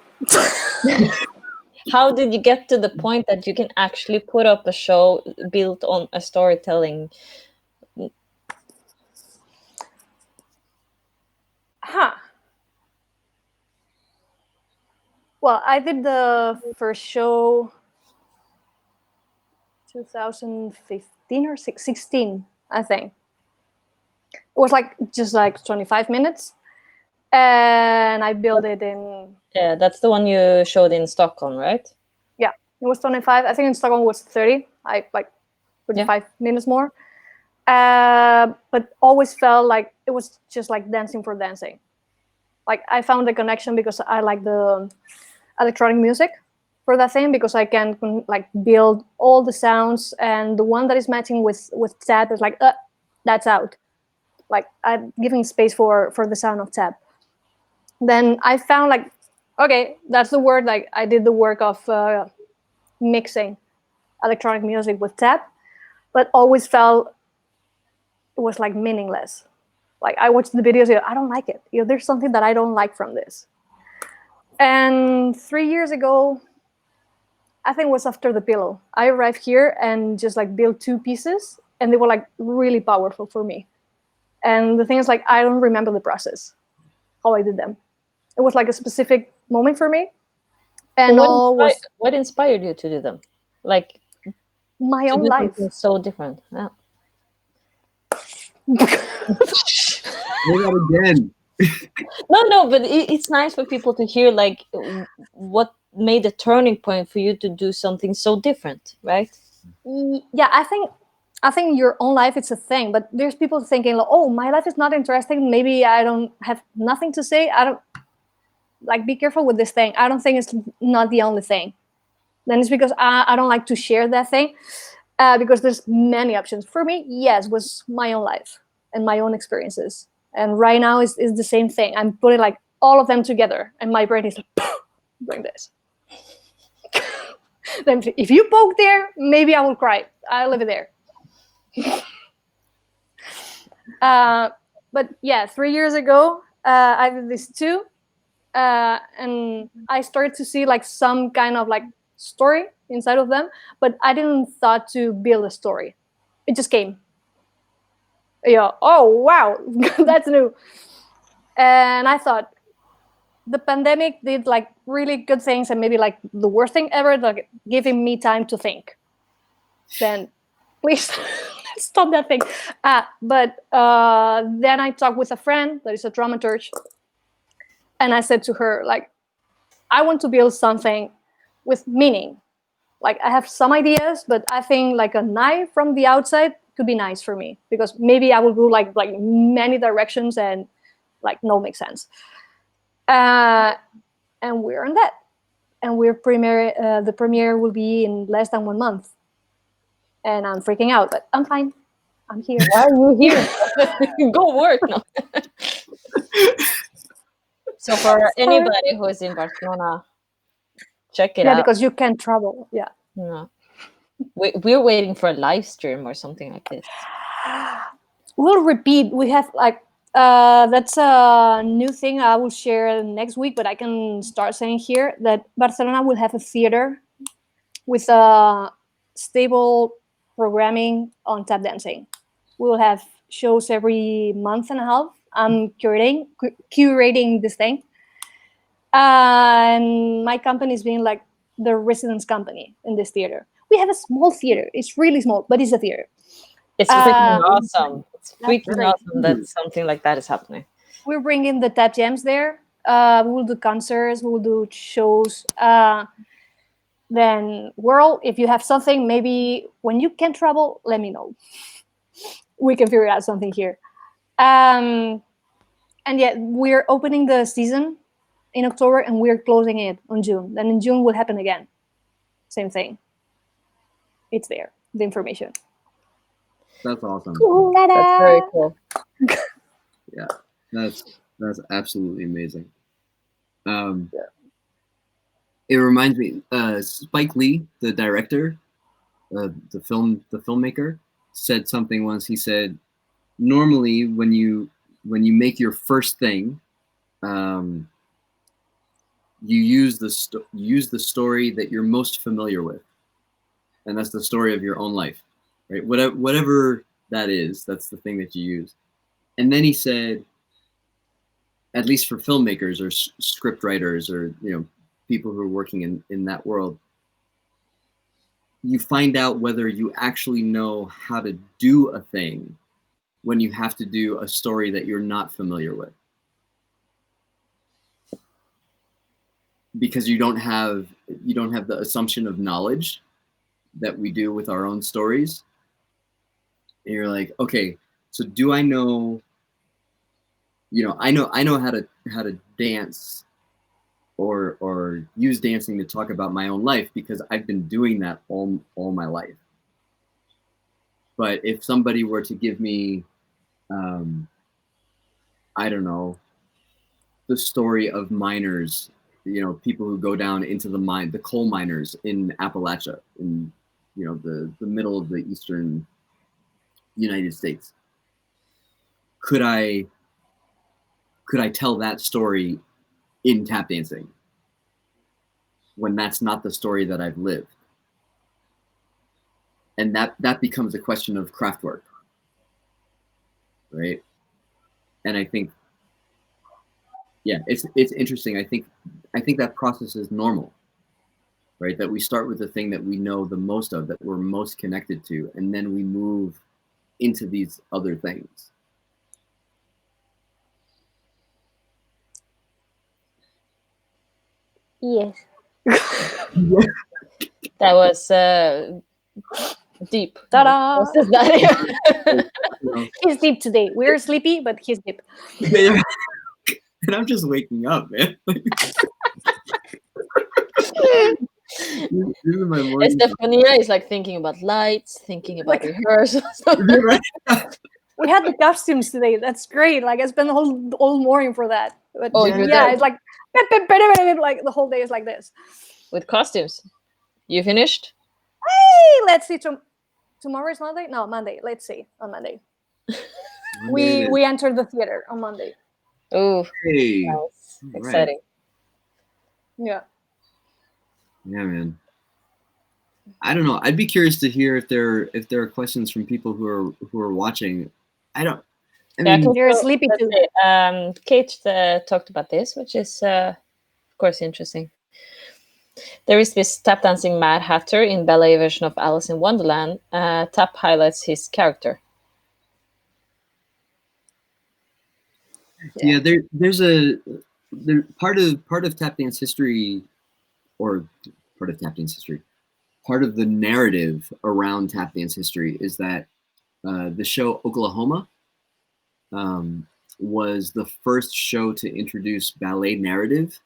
[SPEAKER 1] How did you get to the point that you can actually put up a show built on a storytelling?
[SPEAKER 2] Huh. Well, I did the first show 2015 or 16, I think. It was like just like 25 minutes, and I built it in.
[SPEAKER 1] Yeah, that's the one you showed in Stockholm, right?
[SPEAKER 2] Yeah, it was 25. I think in Stockholm was 30. I like 25 minutes more. But always felt like it was just like dancing for dancing. Like I found the connection because I like the electronic music for that thing, because I can like build all the sounds, and the one that is matching with tap is like that's out. Like I'm giving space for the sound of tap. Then I found like, okay, that's the word. Like I did the work of mixing electronic music with tap, but always felt it was like meaningless. Like I watched the videos, I don't like it. There's something that I don't like from this. And 3 years ago, I think it was after the pillow, I arrived here and just like built 2 pieces, and they were like really powerful for me. And the thing is, like, I don't remember the process, how I did them. It was like a specific moment for me, and
[SPEAKER 1] What inspired you to do them? Like,
[SPEAKER 2] my
[SPEAKER 1] to
[SPEAKER 2] own
[SPEAKER 1] do
[SPEAKER 2] life.
[SPEAKER 1] something so different. Yeah.
[SPEAKER 3] Say that again.
[SPEAKER 1] No, but it's nice for people to hear like what made a turning point for you to do something so different, right?
[SPEAKER 2] Yeah, I think your own life it's a thing, but there's people thinking like, oh, my life is not interesting, maybe I don't have nothing to say. I don't like, be careful with this thing. I don't think it's not the only thing. Then it's because I don't like to share that thing, because there's many options for me. Yes, was my own life and my own experiences, and right now is the same thing. I'm putting like all of them together, and my brain is like doing this. Then if you poke there, maybe I will cry. I'll leave it there. But yeah, 3 years ago, I did this too, and I started to see like some kind of like story inside of them, but I didn't thought to build a story. It just came. Yeah. Oh wow, that's new. And I thought the pandemic did like really good things, and maybe like the worst thing ever, like giving me time to think. Then please stop that thing. But then I talked with a friend that is a dramaturge, and I said to her, like, I want to build something with meaning. Like I have some ideas, but I think like a knife from the outside could be nice for me, because maybe I will go like many directions and like no make sense. And we're on that, and we're premiere. The premiere will be in less than 1 month, and I'm freaking out, but I'm fine. I'm here.
[SPEAKER 1] Why are you here? Go work now. So for anybody who is in Barcelona, check it
[SPEAKER 2] Yeah,
[SPEAKER 1] out.
[SPEAKER 2] because you can travel. Yeah.
[SPEAKER 1] No. We're waiting for a live stream or something like this.
[SPEAKER 2] We'll repeat. We have like that's a new thing I will share next week, but I can start saying here that Barcelona will have a theater with a stable programming on tap dancing. We will have shows every month and a half. I'm curating this thing, And my company is being like the residence company in this theater. We have a small theater. It's really small, but it's a theater.
[SPEAKER 1] It's freaking awesome. It's
[SPEAKER 2] That's
[SPEAKER 1] freaking
[SPEAKER 2] great.
[SPEAKER 1] awesome that something like that is happening.
[SPEAKER 2] We're bringing the tap jams there. We will do concerts. We will do shows. Then, world, if you have something, maybe when you can travel, let me know. We can figure out something here. And yeah, we're opening the season in October and we're closing it on June. Then in June will happen again. Same thing. It's there, the information.
[SPEAKER 3] That's awesome.
[SPEAKER 1] That's very cool.
[SPEAKER 3] Yeah, that's absolutely amazing. It reminds me, Spike Lee, the director, the filmmaker, said something once. He said, normally when you make your first thing, you use the story that you're most familiar with, and that's the story of your own life, right? Whatever that is, that's the thing that you use. And then he said, at least for filmmakers or script writers or people who are working in that world, you find out whether you actually know how to do a thing when you have to do a story that you're not familiar with. Because you don't have the assumption of knowledge that we do with our own stories. And you're like, okay, so do I know, I know how to dance or use dancing to talk about my own life because I've been doing that all my life. But if somebody were to give me, I don't know, the story of miners, people who go down into the coal miners in Appalachia, in the middle of the eastern United States, could I tell that story in tap dancing when that's not the story that I've lived? And that becomes a question of craft work, right? And I think, yeah, it's interesting. I think that process is normal, right? That we start with the thing that we know the most of, that we're most connected to, and then we move into these other things.
[SPEAKER 2] Yes.
[SPEAKER 1] That was deep.
[SPEAKER 2] Ta-da!
[SPEAKER 1] That?
[SPEAKER 2] He's deep today. We're sleepy, but he's deep.
[SPEAKER 3] And I'm just waking up, man.
[SPEAKER 1] Estefanía is like thinking about lights, thinking about rehearsals.
[SPEAKER 2] We had the costumes today. That's great. Like I spent the whole morning for that. But
[SPEAKER 1] yeah,
[SPEAKER 2] it's like the whole day is like this.
[SPEAKER 1] With costumes. You finished?
[SPEAKER 2] Hey, let's see. Tomorrow is Monday? No, Monday. Let's see. On Monday. We entered the theater on Monday.
[SPEAKER 1] Oh,
[SPEAKER 3] hey,
[SPEAKER 1] nice. Exciting.
[SPEAKER 2] Yeah.
[SPEAKER 3] Yeah, man. I don't know. I'd be curious to hear if there are questions from people who are watching. I mean,
[SPEAKER 2] you're sleepy too.
[SPEAKER 1] Kate talked about this, which is of course interesting. There is this tap dancing Mad Hatter in ballet version of Alice in Wonderland. Tap highlights his character.
[SPEAKER 3] Yeah, there's part of tap dance history, or part of tap dance history. Part of the narrative around tap dance history is that the show Oklahoma was the first show to introduce ballet narrative.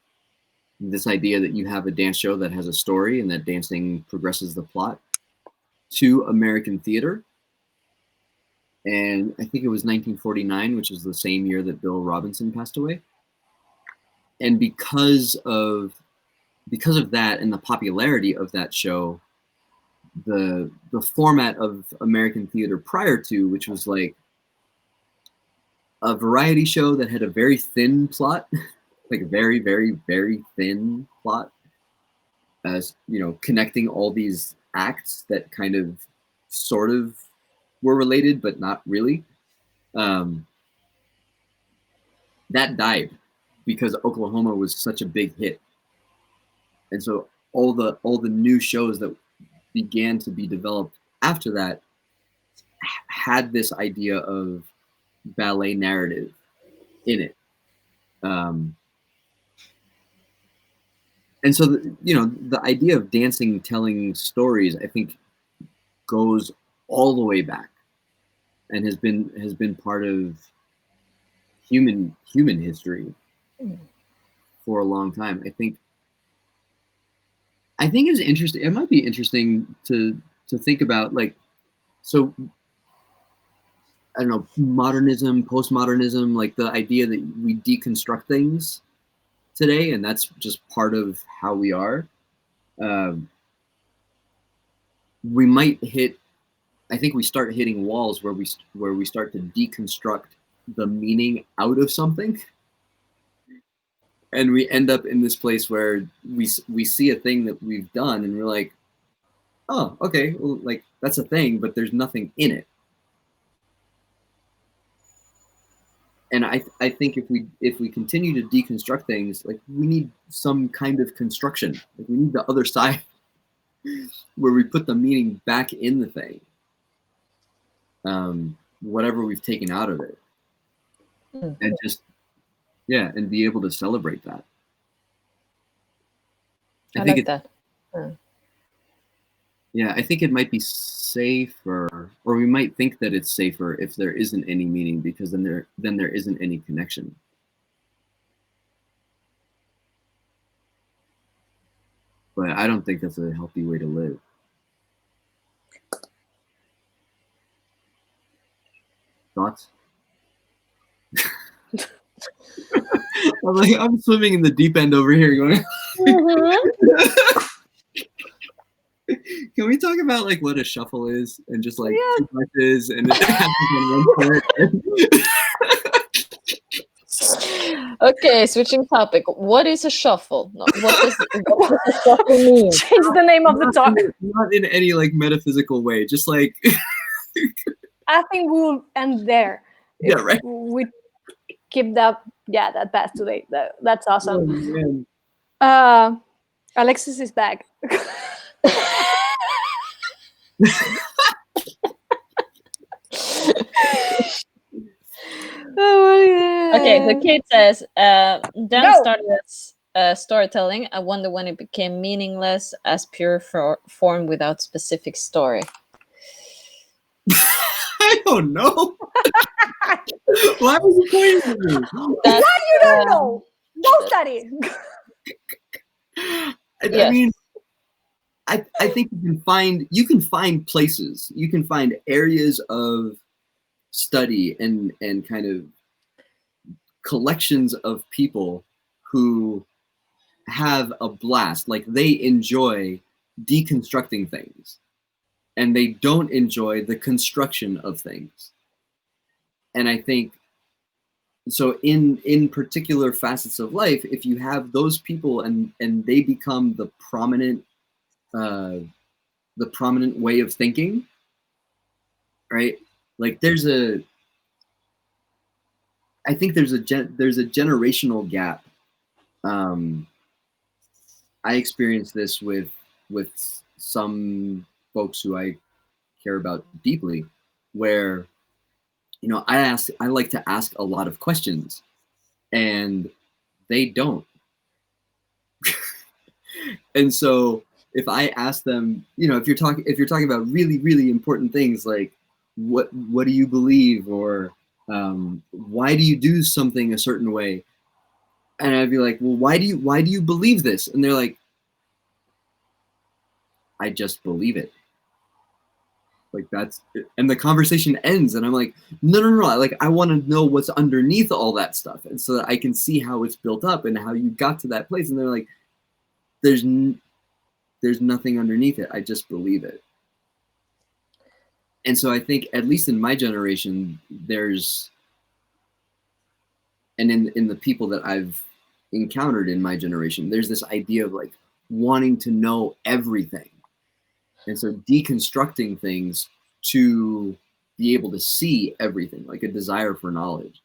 [SPEAKER 3] This idea that you have a dance show that has a story and that dancing progresses the plot to American theater. And I think it was 1949, which was the same year that Bill Robinson passed away. And because of that and the popularity of that show, the format of American theater prior to, which was like a variety show that had a very thin plot, like a very, very, very thin plot, as connecting all these acts that kind of sort of were related but not really. That died because Oklahoma was such a big hit. And so all the new shows that began to be developed after that had this idea of ballet narrative in it. And so, the idea of dancing telling stories, I think, goes all the way back, and has been part of human history for a long time. I think it's interesting. It might be interesting to think about, like, so I don't know, modernism, postmodernism, like the idea that we deconstruct things today, and that's just part of how we are. We might hit. I think we start hitting walls where we start to deconstruct the meaning out of something, and we end up in this place where we see a thing that we've done, and we're like, oh, okay, well, like, that's a thing, but there's nothing in it. And I think if we continue to deconstruct things, like, we need some kind of construction. Like, we need the other side where we put the meaning back in the thing, whatever we've taken out of it, and just and be able to celebrate that.
[SPEAKER 1] I like that.
[SPEAKER 3] Yeah, I think it might be safer, or we might think that it's safer if there isn't any meaning, because then there isn't any connection. But I don't think that's a healthy way to live. Thoughts? I'm swimming in the deep end over here going. Can we talk about, like, what a shuffle is, and just, like, two touches and it happens on one foot?
[SPEAKER 1] Okay, switching topic. What is a shuffle? No, what does a shuffle mean?
[SPEAKER 2] Change the name of the talk.
[SPEAKER 3] Not in any, like, metaphysical way. Just like.
[SPEAKER 2] I think we'll end there.
[SPEAKER 3] Yeah, right.
[SPEAKER 2] We keep that path today. That's awesome.
[SPEAKER 3] Oh,
[SPEAKER 2] Alexis is back.
[SPEAKER 1] Okay, the kid says, Dan started as storytelling. I wonder when it became meaningless as pure form without specific story.
[SPEAKER 3] I don't know. Why was you pointing at me?
[SPEAKER 2] Why you don't know? Go study.
[SPEAKER 3] I mean, I think you can find places, you can find areas of study and kind of collections of people who have a blast. Like, they enjoy deconstructing things, and they don't enjoy the construction of things. And I think so in particular facets of life, if you have those people and they become the prominent way of thinking, right? Like, I think there's a generational gap. I experienced this with some folks who I care about deeply, where, I like to ask a lot of questions, and they don't. And so if I ask them, if you're talking about really, really important things, like what do you believe, or why do you do something a certain way? And I'd be like, well, why do you believe this? And they're like, I just believe it. Like, that's it. And the conversation ends, and I'm like, no. Like, I want to know what's underneath all that stuff, and so that I can see how it's built up and how you got to that place. And they're like, there's nothing underneath it. I just believe it. And so I think, at least in my generation, and in the people that I've encountered in my generation, there's this idea of, like, wanting to know everything. And so deconstructing things to be able to see everything, like a desire for knowledge.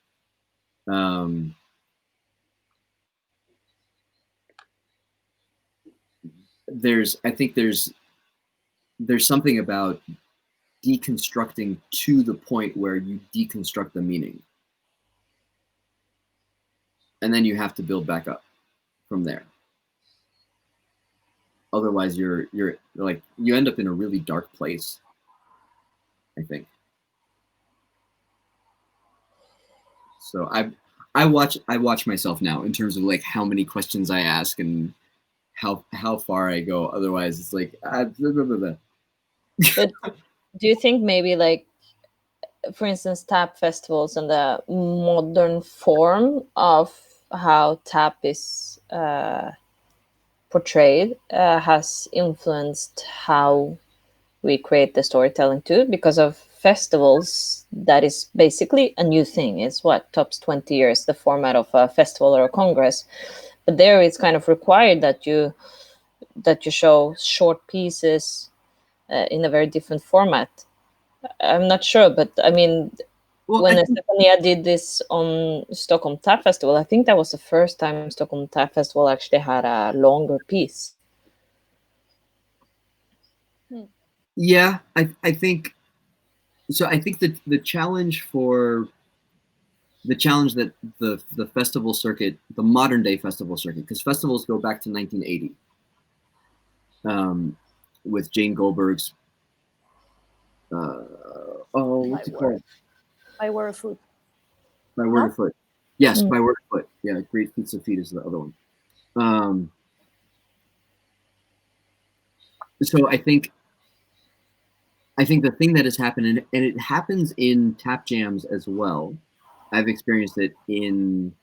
[SPEAKER 3] I think there's something about deconstructing to the point where you deconstruct the meaning, and then you have to build back up from there. Otherwise, you're like, you end up in a really dark place, I think. So I watch myself now in terms of like how many questions I ask and how far I go. Otherwise, it's like blah, blah, blah, blah.
[SPEAKER 1] But do you think maybe, like, for instance, tap festivals and the modern form of how tap is portrayed has influenced how we create the storytelling too? Because of festivals, that is basically a new thing. It's what, tops 20 years, the format of a festival or a congress. But there it's kind of required that you show short pieces in a very different format. I'm not sure, but I mean, when Estefanía did this on Stockholm Tap Festival, I think that was the first time Stockholm Tap Festival actually had a longer piece.
[SPEAKER 3] Yeah, I think so. I think that the challenge that the festival circuit, the modern day festival circuit, because festivals go back to 1980, with Jane Goldberg's what's it called?
[SPEAKER 2] By Word of Foot.
[SPEAKER 3] By Word of Foot. Yes, By Word of Foot. Yeah, Great Feats of Feet is the other one. So I think the thing that has happened, and it happens in tap jams as well. I've experienced it in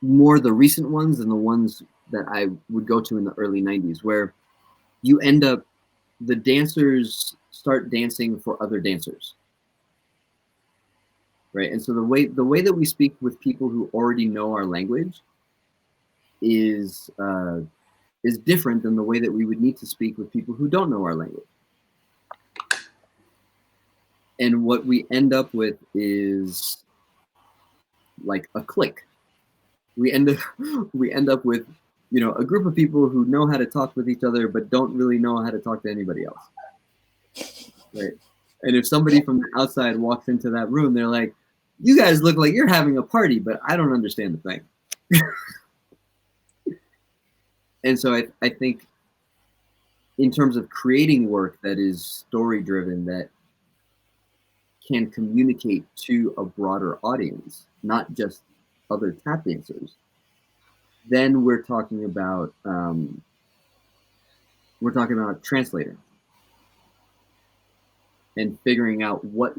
[SPEAKER 3] more the recent ones than the ones that I would go to in the early 90s, where you end up, the dancers start dancing for other dancers. Right? And so the way that we speak with people who already know our language is different than the way that we would need to speak with people who don't know our language. And what we end up with is like a clique. We end up with, a group of people who know how to talk with each other but don't really know how to talk to anybody else. Right? And if somebody from the outside walks into that room, they're like, "You guys look like you're having a party, but I don't understand the thing." And so I think in terms of creating work that is story driven, that can communicate to a broader audience, not just other tap dancers, then we're talking about translator and figuring out what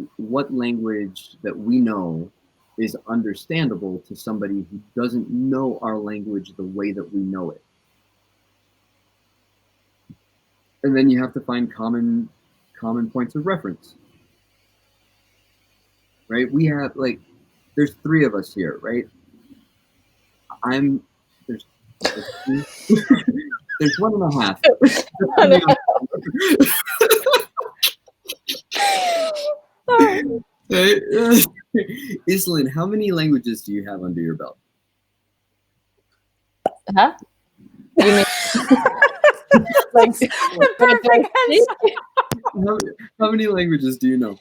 [SPEAKER 3] language that we know is understandable to somebody who doesn't know our language the way that we know it. And then you have to find common points of reference. Right? We have, like, there's 3 of us here, right? There's 1.5. Iselin, how many languages do you have under your belt?
[SPEAKER 1] Huh? You mean like
[SPEAKER 2] the perfect answer.
[SPEAKER 3] How many languages do you know?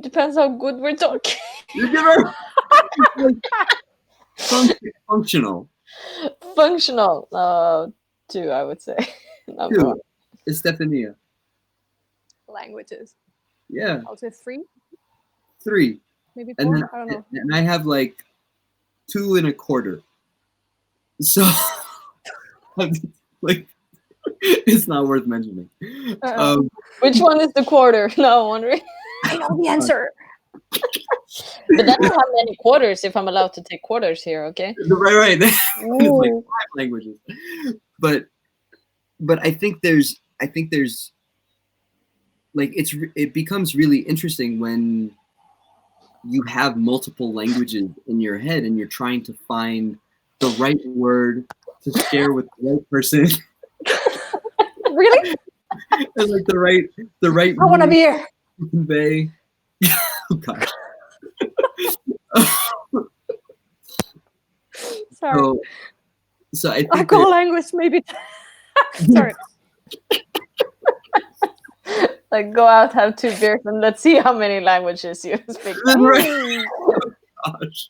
[SPEAKER 1] Depends how good we're talking.
[SPEAKER 3] Functional.
[SPEAKER 1] 2, I would say.
[SPEAKER 3] 2. Estefanía.
[SPEAKER 2] Languages.
[SPEAKER 3] Yeah.
[SPEAKER 2] I would say 3.
[SPEAKER 3] 3.
[SPEAKER 2] Maybe 4.
[SPEAKER 3] And then,
[SPEAKER 2] I don't know.
[SPEAKER 3] And I have like 2.25. So, like, it's not worth mentioning.
[SPEAKER 1] Which one is the quarter? No, I'm wondering.
[SPEAKER 2] I know the answer.
[SPEAKER 1] But then I have many quarters if I'm allowed to take quarters here, okay?
[SPEAKER 3] Right. It's like 5 languages. But I think there's like, it becomes really interesting when you have multiple languages in your head and you're trying to find the right word to share with the right person.
[SPEAKER 2] Really?
[SPEAKER 3] And like the right
[SPEAKER 2] I want to be here.
[SPEAKER 3] Convey. Oh, gosh.
[SPEAKER 2] Sorry.
[SPEAKER 3] So I think
[SPEAKER 2] Alcohol language, maybe. Sorry.
[SPEAKER 1] Like, go out, have 2 beers, and let's see how many languages you speak.
[SPEAKER 3] Right. Gosh.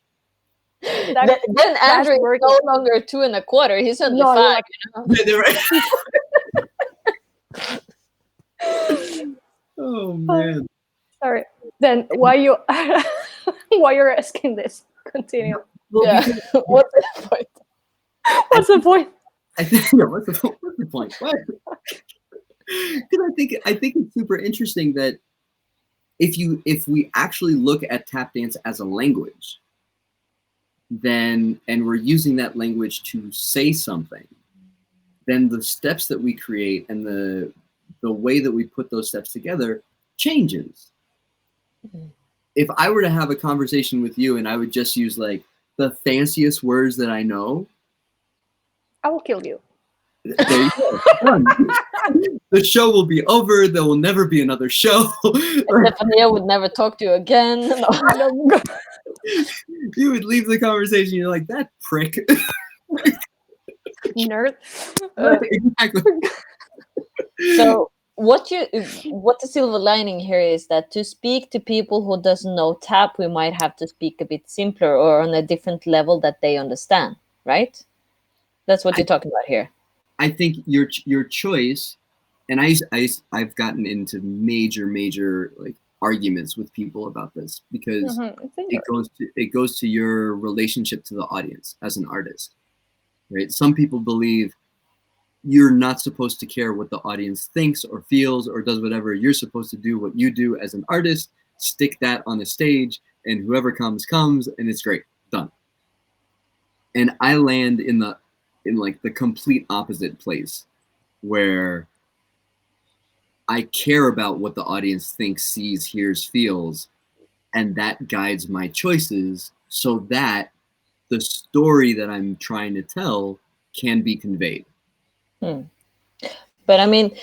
[SPEAKER 1] Then Andrew is no longer 2 1/4. He's only 5.
[SPEAKER 2] Like,
[SPEAKER 3] Yeah, they're right. Oh man.
[SPEAKER 2] Sorry. Then why you're asking this? Continue.
[SPEAKER 3] Well,
[SPEAKER 1] Yeah. What's the point?
[SPEAKER 2] What's the point?
[SPEAKER 3] I think, yeah, what's the point? Because I think it's super interesting that if we actually look at tap dance as a language, then and we're using that language to say something, then the steps that we create and the way that we put those steps together changes. Mm-hmm. If I were to have a conversation with you and I would just use like the fanciest words that I know,
[SPEAKER 2] I will kill you.
[SPEAKER 3] There you go. The show will be over. There will never be another show.
[SPEAKER 1] Estefanía would never talk to you again. No.
[SPEAKER 3] You would leave the conversation. You're like, that prick.
[SPEAKER 2] Nerd.
[SPEAKER 3] Exactly.
[SPEAKER 1] So what the silver lining here is that to speak to people who doesn't know tap, we might have to speak a bit simpler or on a different level that they understand, right? That's what you're talking about here.
[SPEAKER 3] I think your choice, and I've gotten into major like arguments with people about this because it goes to your relationship to the audience as an artist, right? Some people believe you're not supposed to care what the audience thinks or feels or does whatever. You're supposed to do what you do as an artist, stick that on the stage, and whoever comes, and it's great, done. And I land in like the complete opposite place where I care about what the audience thinks, sees, hears, feels, and that guides my choices so that the story that I'm trying to tell can be conveyed.
[SPEAKER 1] But I mean,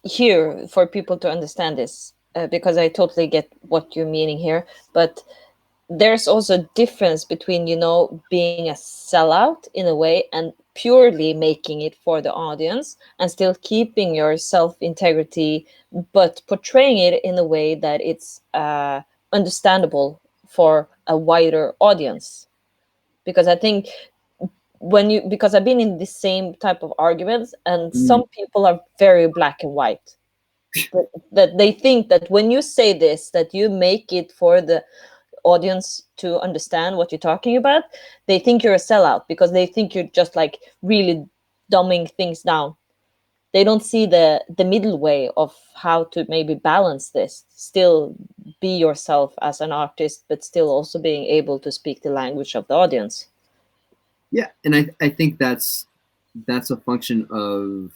[SPEAKER 1] here, for people to understand this, because I totally get what you're meaning here, but there's also a difference between, being a sellout in a way and purely making it for the audience and still keeping your self-integrity, but portraying it in a way that it's understandable for a wider audience. Because I think because I've been in the same type of arguments, and some people are very black and white. that they think that when you say this, that you make it for the audience to understand what you're talking about. They think you're a sellout because they think you're just like really dumbing things down. They don't see the middle way of how to maybe balance this, still be yourself as an artist, but still also being able to speak the language of the audience.
[SPEAKER 3] Yeah, and I think that's a function of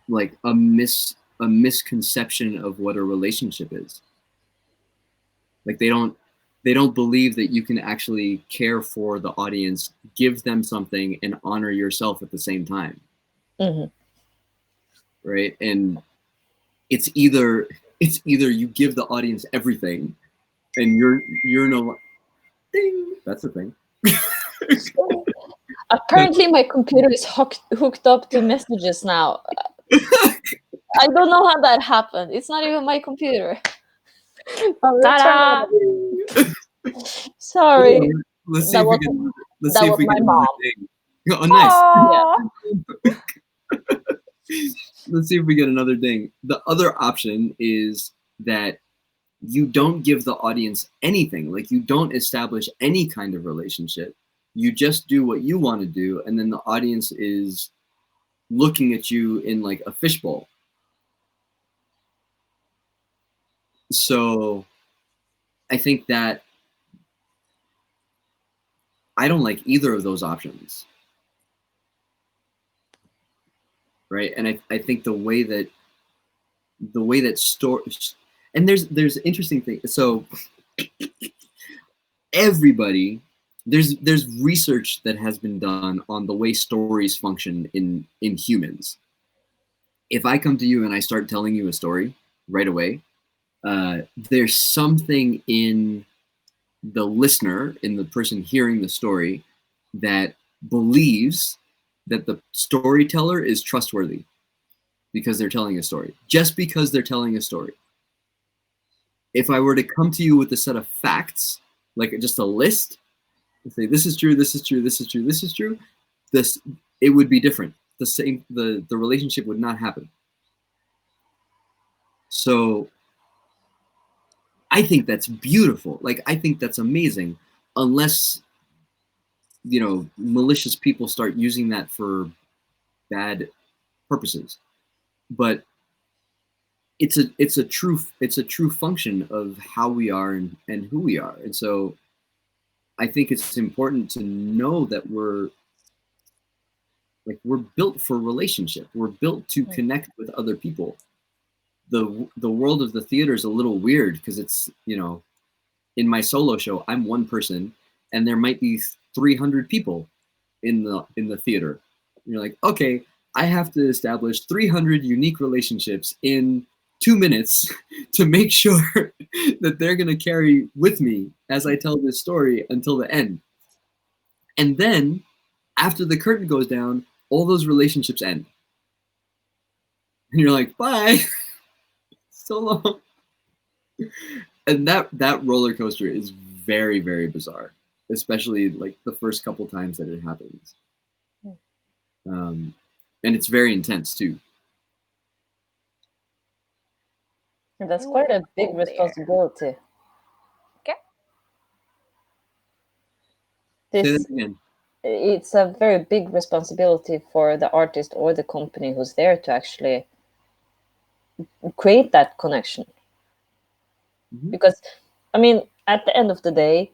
[SPEAKER 3] like a misconception of what a relationship is. Like they don't believe that you can actually care for the audience, give them something, and honor yourself at the same time.
[SPEAKER 1] Mm-hmm.
[SPEAKER 3] Right? And it's either you give the audience everything, and you're no. Ding, that's the thing.
[SPEAKER 1] Apparently, my computer is hooked up to messages now. I don't know how that happened. It's not even my computer. Ta-da! Sorry.
[SPEAKER 3] Let's see if we can. Let's see if we can.
[SPEAKER 1] Mom.
[SPEAKER 3] Oh, nice.
[SPEAKER 1] Yeah.
[SPEAKER 3] Let's see if we get another ding. The other option is that you don't give the audience anything. Like you don't establish any kind of relationship. You just do what you want to do, and then the audience is looking at you in like a fishbowl. So I think that I don't like either of those options. Right. And I think the way that stories, and there's interesting things. So everybody, there's research that has been done on the way stories function in humans. If I come to you and I start telling you a story right away, there's something in the listener, in the person hearing the story, that believes that the storyteller is trustworthy because they're telling a story, just because they're telling a story. If I were to come to you with a set of facts, like just a list, and say this is true, this is true, this is true, this is true, it would be different. The relationship would not happen. So I think that's beautiful. Like, I think that's amazing, unless, malicious people start using that for bad purposes. But it's a true function of how we are and who we are. And so I think it's important to know that we're built for relationship. We're built to connect with other people. The world of the theater is a little weird because it's, in my solo show, I'm one person and there might be 300 people in the theater. And you're like, okay, I have to establish 300 unique relationships in 2 minutes to make sure that they're going to carry with me as I tell this story until the end. And then after the curtain goes down, all those relationships end. And you're like, bye. So long. And that roller coaster is very, very bizarre, especially like the first couple times that it happens. And it's very intense too.
[SPEAKER 1] And that's quite a big responsibility.
[SPEAKER 2] Okay.
[SPEAKER 3] Say that again.
[SPEAKER 1] It's a very big responsibility for the artist or the company who's there to actually create that connection. Because, I mean, at the end of the day,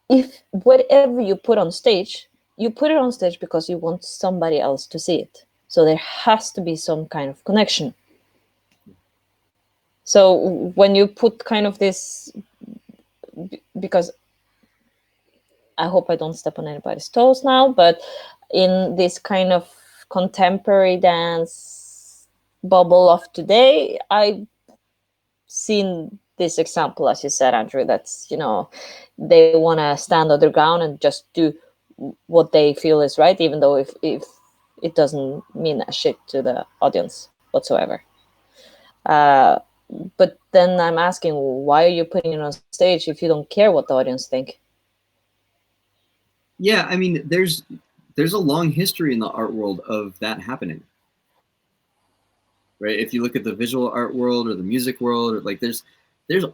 [SPEAKER 1] if whatever you put on stage, you put it on stage because you want somebody else to see it. So there has to be some kind of connection. So when you put kind of this, because I hope I don't step on anybody's toes now, but in this kind of contemporary dance bubble of today, I've seen this example, as you said, Andrew, that's, they want to stand on their ground and just do what they feel is right, even though if it doesn't mean a shit to the audience whatsoever. But then I'm asking, why are you putting it on stage if you don't care what the audience think?
[SPEAKER 3] Yeah, I mean, there's a long history in the art world of that happening. Right? If you look at the visual art world or the music world, or like there's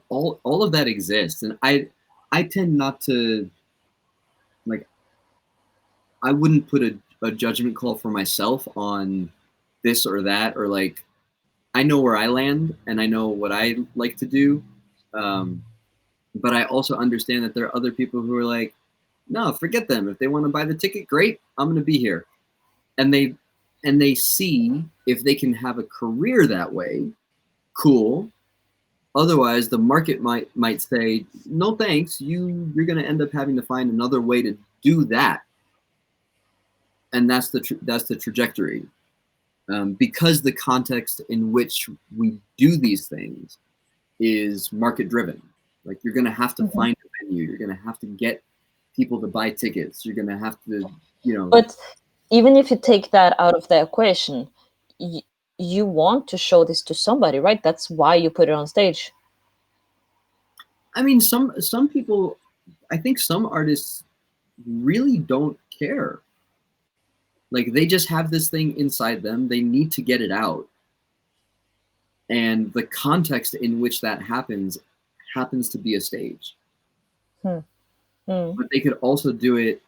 [SPEAKER 3] all of that exists. And I tend not to, like, I wouldn't put a judgment call for myself on this or that, or like, I know where I land and I know what I like to do. But I also understand that there are other people who are like, no, forget them. If they want to buy the ticket, great, I'm going to be here. And they see if they can have a career that way, cool. Otherwise, the market might say, no thanks, you're going to end up having to find another way to do that. And that's the trajectory. Because the context in which we do these things is market driven. Like, you're going to have to find a venue. You're going to have to get people to buy tickets. You're going to have to,
[SPEAKER 1] But even if you take that out of the equation, you want to show this to somebody, right? That's why you put it on stage.
[SPEAKER 3] I mean, some people, I think some artists really don't care. Like, they just have this thing inside them. They need to get it out. And the context in which that happens to be a stage. But they could also do it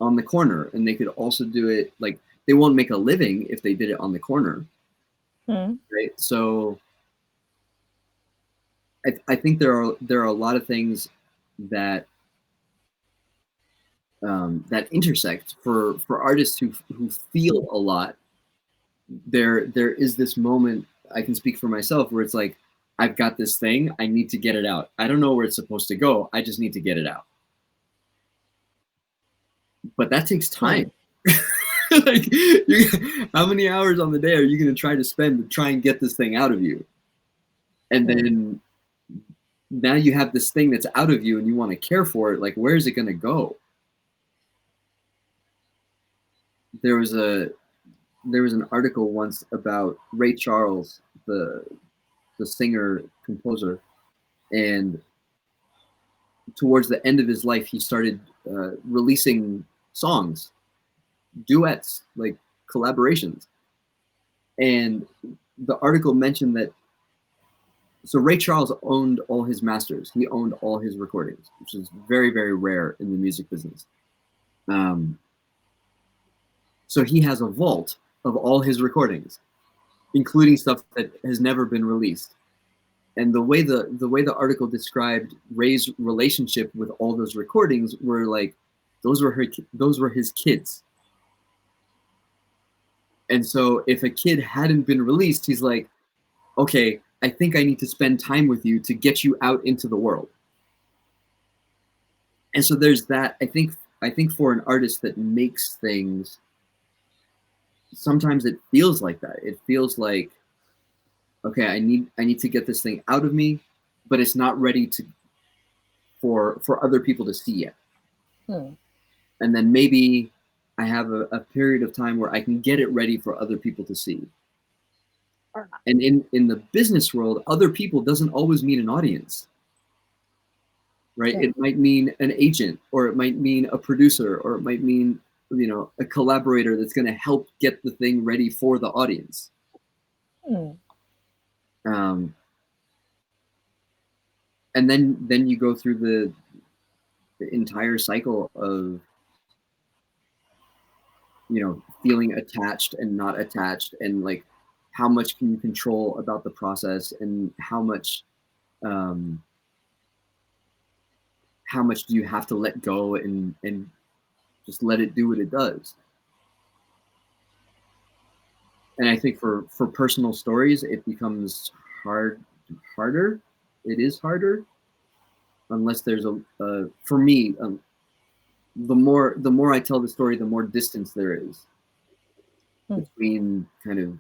[SPEAKER 3] on the corner, and they could also do it, like, they won't make a living if they did it on the corner. Right? So I think there are a lot of things that that intersect for artists who feel a lot. There is this moment, I can speak for myself, where it's like, I've got this thing, I need to get it out. I don't know where it's supposed to go, I just need to get it out. But that takes time. Like, how many hours on the day are you going to try to spend to try and get this thing out of you? And then now you have this thing that's out of you and you want to care for it. Like, where is it going to go? There was an article once about Ray Charles, the singer composer, and towards the end of his life, he started releasing songs, duets, like collaborations. And the article mentioned that, so Ray Charles owned all his masters. He owned all his recordings, which is very, very rare in the music business. So he has a vault of all his recordings, including stuff that has never been released. And the way the article described Ray's relationship with all those recordings were like, those were his kids. And so if a kid hadn't been released, he's like, okay, I think I need to spend time with you to get you out into the world. And so there's that. I think for an artist that makes things, sometimes it feels like that. It feels like, okay, I need to get this thing out of me, but it's not ready for other people to see yet. And then maybe I have a period of time where I can get it ready for other people to see. And in the business world, other people doesn't always mean an audience, right? Yeah. It might mean an agent, or it might mean a producer, or it might mean, a collaborator that's going to help get the thing ready for the audience. And then you go through the entire cycle of, feeling attached and not attached, and like, how much can you control about the process, and how much do you have to let go and just let it do what it does. And I think for personal stories, it becomes harder. It is harder, unless there's for me, the more I tell the story, the more distance there is between kind of,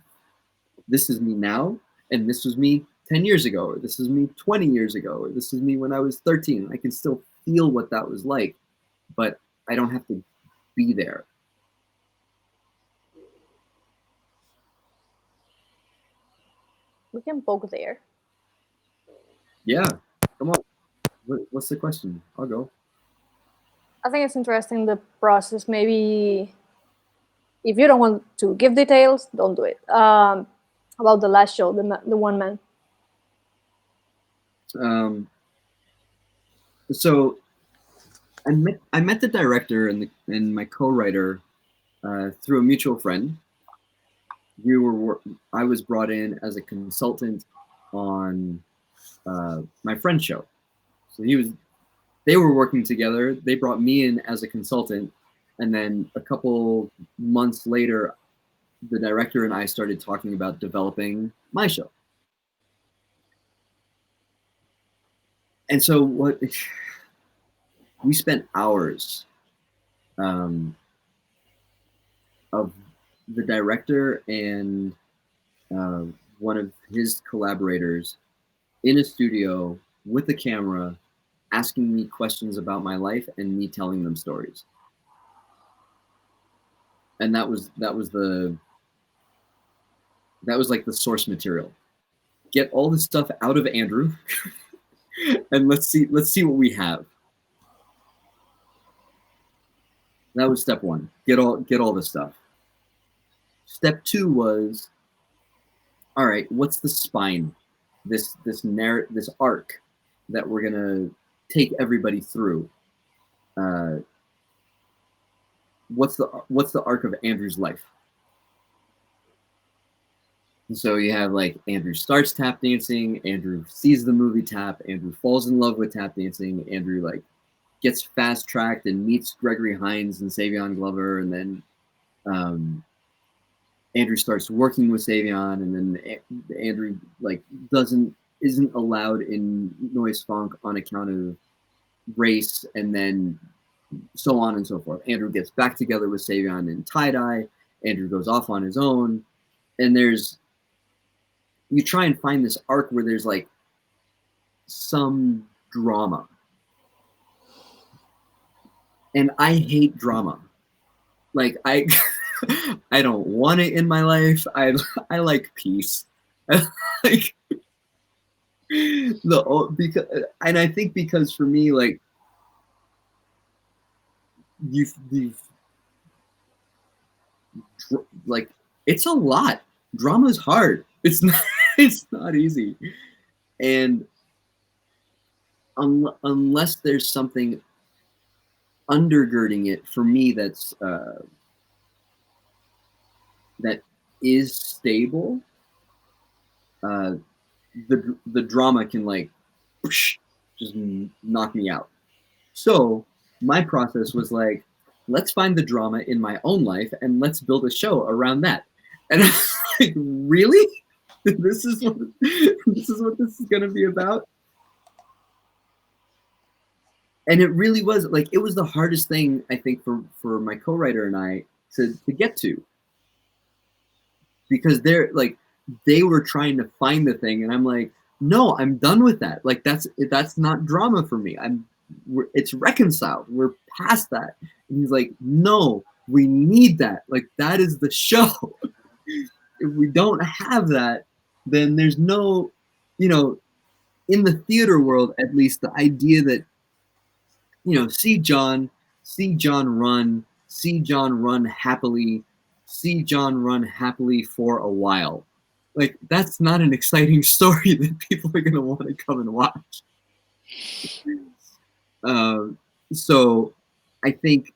[SPEAKER 3] this is me now, and this was me 10 years ago, or this is me 20 years ago, or this is me when I was 13. I can still feel what that was like, but I don't have to be there.
[SPEAKER 2] We can poke there.
[SPEAKER 3] Yeah, come on. What's the question? I'll go.
[SPEAKER 2] I think it's interesting, the process. Maybe if you don't want to give details, don't do it. About the last show, the one man.
[SPEAKER 3] So I met the director and my co-writer through a mutual friend. I was brought in as a consultant on my friend's show. So they were working together. They brought me in as a consultant, and then a couple months later, the director and I started talking about developing my show. And so we spent hours of the director and one of his collaborators in a studio with a camera, asking me questions about my life and me telling them stories. And that was like the source material. Get all this stuff out of Andrew and let's see what we have. That was step one. Get all this stuff. Step two was, all right, what's the spine? This arc that we're gonna take everybody through. What's the arc of Andrew's life? And so you have like, Andrew starts tap dancing, Andrew sees the movie Tap, Andrew falls in love with tap dancing, Andrew like gets fast tracked and meets Gregory Hines and Savion Glover, and then Andrew starts working with Savion, and then Andrew like isn't allowed in Noise Funk on account of race, and then so on and so forth. Andrew gets back together with Savion in tie-dye. Andrew goes off on his own, and you try and find this arc where there's like some drama. And I hate drama. Like I I don't want it in my life. I like peace. Like because, and I think because for me, like you've like it's a lot. Drama is hard. It's not easy. And unless there's something undergirding it for me that's that is stable, the drama can like just knock me out. So my process was like, let's find the drama in my own life and let's build a show around that. And I was like, really? This is what this is gonna be about? And it really was like, it was the hardest thing I think for my co-writer and I to get to, because they were trying to find the thing, and I'm like, no, I'm done with that. Like that's not drama for me. It's reconciled. We're past that. And he's like, no, we need that. Like that is the show. If we don't have that, then there's no, in the theater world, at least, the idea that, see John run happily, see John run happily for a while. Like that's not an exciting story that people are gonna want to come and watch. So I think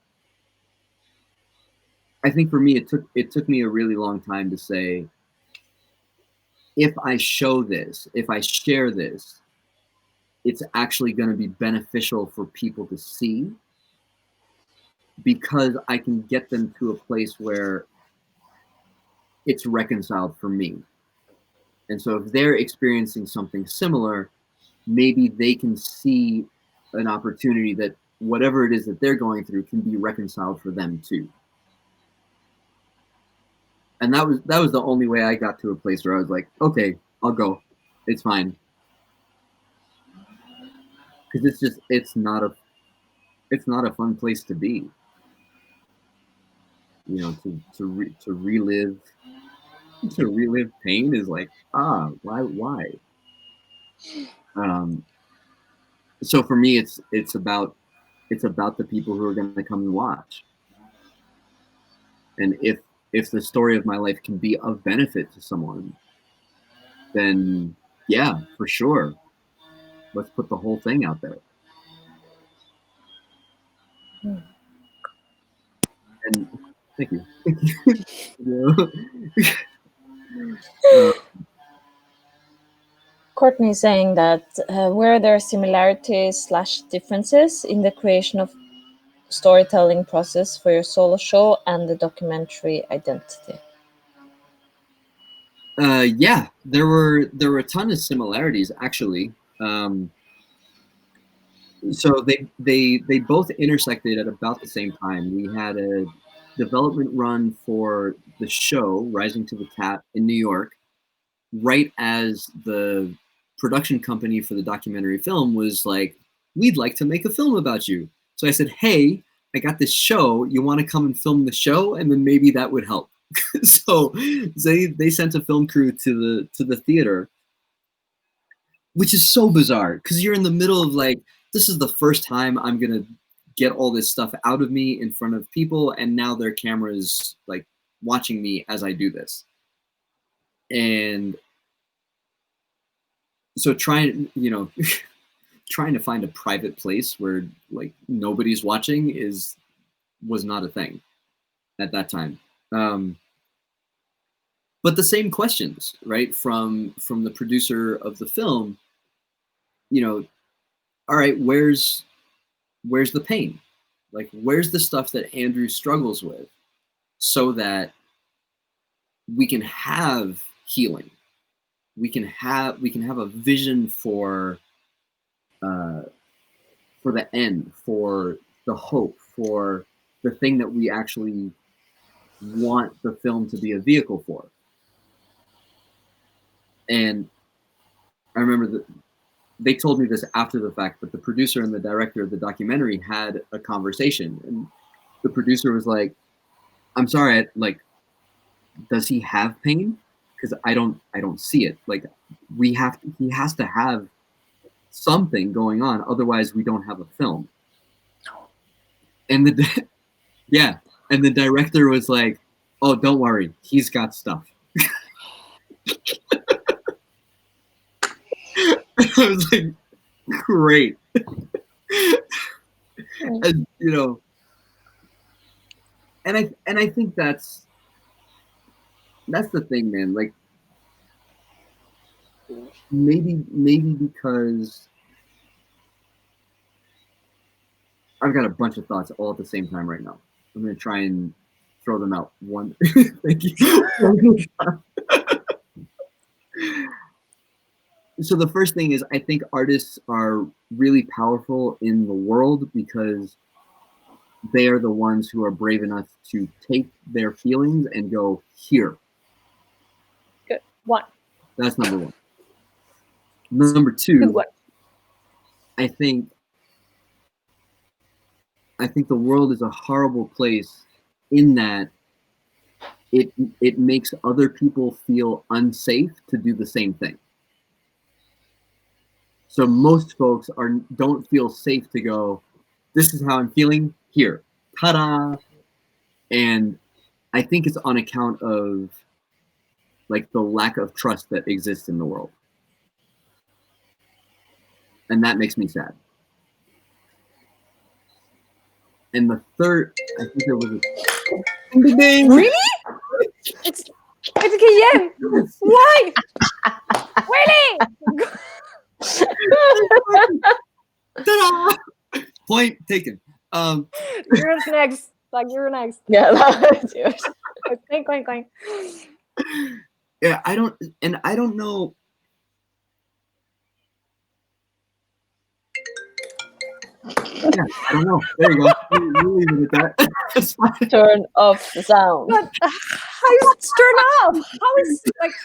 [SPEAKER 3] for me it took me a really long time to say, if I show this, if I share this, it's actually going to be beneficial for people to see, because I can get them to a place where it's reconciled for me. And so if they're experiencing something similar, maybe they can see an opportunity that whatever it is that they're going through can be reconciled for them too. And that was the only way I got to a place where I was like, okay, I'll go. It's fine. Because it's not a fun place to be. To relive pain is like, why? So for me, it's about the people who are going to come and watch. And if the story of my life can be of benefit to someone, then yeah, for sure. Let's put the whole thing out there. And thank you.
[SPEAKER 1] Courtney saying that were there similarities / differences in the creation of storytelling process for your solo show and the documentary identity?
[SPEAKER 3] Yeah, there were a ton of similarities actually. So they both intersected at about the same time. We had a development run for the show Rising to the Tap in New York, right as the production company for the documentary film was like, we'd like to make a film about you. So I said, hey, I got this show. You want to come and film the show? And then maybe that would help. So they sent a film crew to the theater, which is so bizarre because you're in the middle of like, this is the first time I'm going to get all this stuff out of me in front of people. And now their cameras like watching me as I do this. And so trying to find a private place where like nobody's watching was not a thing at that time. But the same questions, right, from the producer of the film, all right, where's the pain? Like, where's the stuff that Andrew struggles with, so that we can have healing, we can have a vision for the end, for the hope, for the thing that we actually want the film to be a vehicle for. And I remember that they told me this after the fact, but the producer and the director of the documentary had a conversation, and the producer was like, "I'm sorry, like, does he have pain? Because I don't see it. Like, he has to have something going on, otherwise we don't have a film." And the yeah, and the director was like, "Oh, don't worry, he's got stuff." I was like, "Great." And you know, and I think that's the thing, man. Like, maybe because I've got a bunch of thoughts all at the same time right now. I'm gonna try and throw them out one. Thank you. So the first thing is, I think artists are really powerful in the world because they are the ones who are brave enough to take their feelings and go, here.
[SPEAKER 2] Good. One.
[SPEAKER 3] That's number one. Number two, I think the world is a horrible place in that it makes other people feel unsafe to do the same thing. So most folks don't feel safe to go, this is how I'm feeling, here, ta-da. And I think it's on account of like the lack of trust that exists in the world. And that makes me sad. And the third, I think there was a
[SPEAKER 2] really? It's Guillem. Why? Really?
[SPEAKER 3] Point taken.
[SPEAKER 2] You're next. Like, you're next.
[SPEAKER 1] Yeah, that's yours.
[SPEAKER 2] Clank.
[SPEAKER 3] Yeah, I don't know. Yeah, I don't know. There you go. We'll leave it at that. That's fine.
[SPEAKER 1] Turn off the sound.
[SPEAKER 2] But how is it turned off? How is like?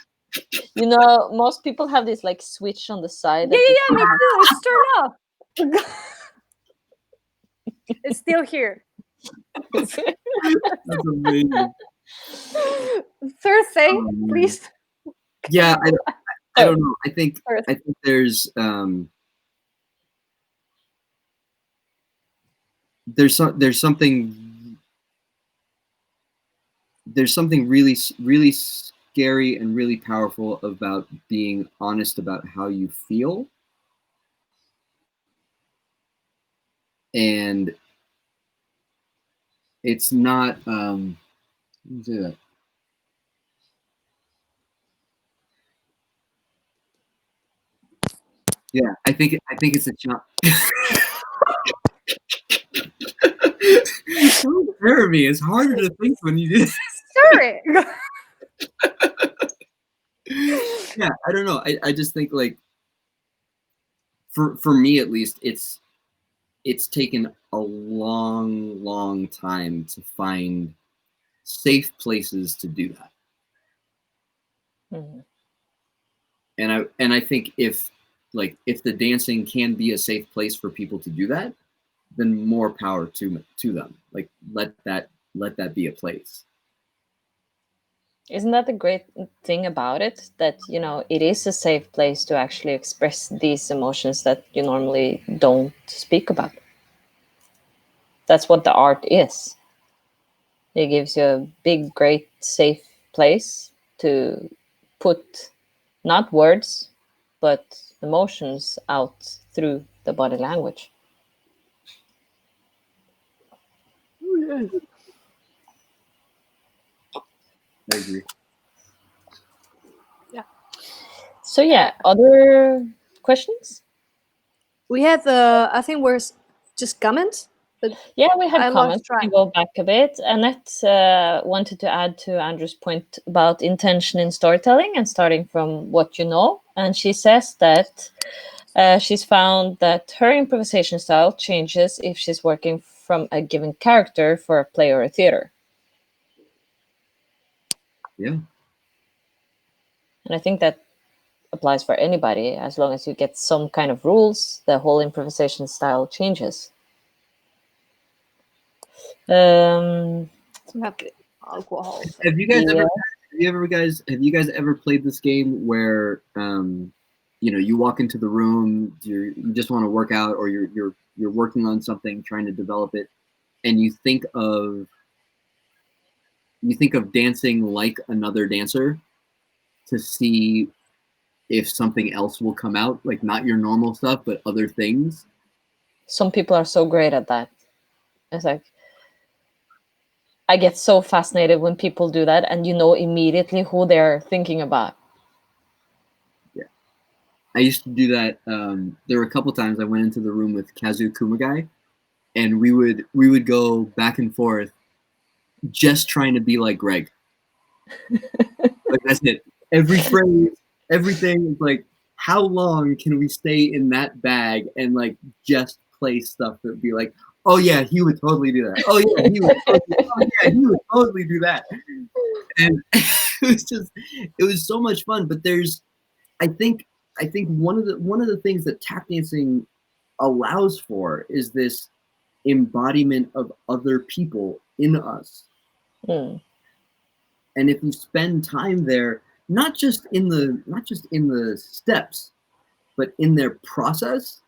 [SPEAKER 1] You know, most people have this like switch on the side.
[SPEAKER 2] Yeah, me too. It's turned off. It's still here.
[SPEAKER 3] That's amazing.
[SPEAKER 2] Third thing, please.
[SPEAKER 3] Yeah, I don't know. I think there's something really scary and really powerful about being honest about how you feel. And it's not let me say that. Yeah, I think it's a challenge. Don't stare at me. It's harder to think when you do.
[SPEAKER 2] Sorry.
[SPEAKER 3] Yeah, I don't know. I just think like for me at least, it's taken a long time to find safe places to do that.
[SPEAKER 1] Mm-hmm.
[SPEAKER 3] And I think if the dancing can be a safe place for people to do that, then more power to them. Like let that be a place.
[SPEAKER 1] Isn't that the great thing about it? That, you know, it is a safe place to actually express these emotions that you normally don't speak about. That's what the art is. It gives you a big, great, safe place to put not words, but emotions out through the body language.
[SPEAKER 3] I agree.
[SPEAKER 2] Yeah.
[SPEAKER 1] So yeah, other questions?
[SPEAKER 2] We had I think we're just comments. But
[SPEAKER 1] yeah, we have comments.
[SPEAKER 2] track.
[SPEAKER 1] We go back a bit. Annette wanted to add to Andrew's point about intention in storytelling and starting from what you know. And she says that she's found that her improvisation style changes if she's working from a given character for a play or a theater.
[SPEAKER 3] Yeah.
[SPEAKER 1] And I think that applies for anybody. As long as you get some kind of rules, the whole improvisation style changes.
[SPEAKER 2] Alcohol.
[SPEAKER 3] Have you guys
[SPEAKER 1] Yeah.
[SPEAKER 3] have you guys ever played this game where you know, you walk into the room, you just want to work out, or you're working on something, trying to develop it, and you think of dancing like another dancer to see if something else will come out, like not your normal stuff, but other things.
[SPEAKER 1] Some people are so great at that. It's like, I get so fascinated when people do that, and you know immediately who they're thinking about.
[SPEAKER 3] Yeah, I used to do that. There were a couple times I went into the room with Kazu Kumagai, and we would go back and forth, just trying to be like Greg. Like that's it. Every phrase, everything is like, how long can we stay in that bag and like just play stuff that would be like, oh yeah, he would totally do that. Oh yeah, he would totally do that. And it was so much fun. But I think one of the things that tap dancing allows for is this embodiment of other people in us.
[SPEAKER 1] Mm.
[SPEAKER 3] And if you spend time there, not just in the steps, but in their process,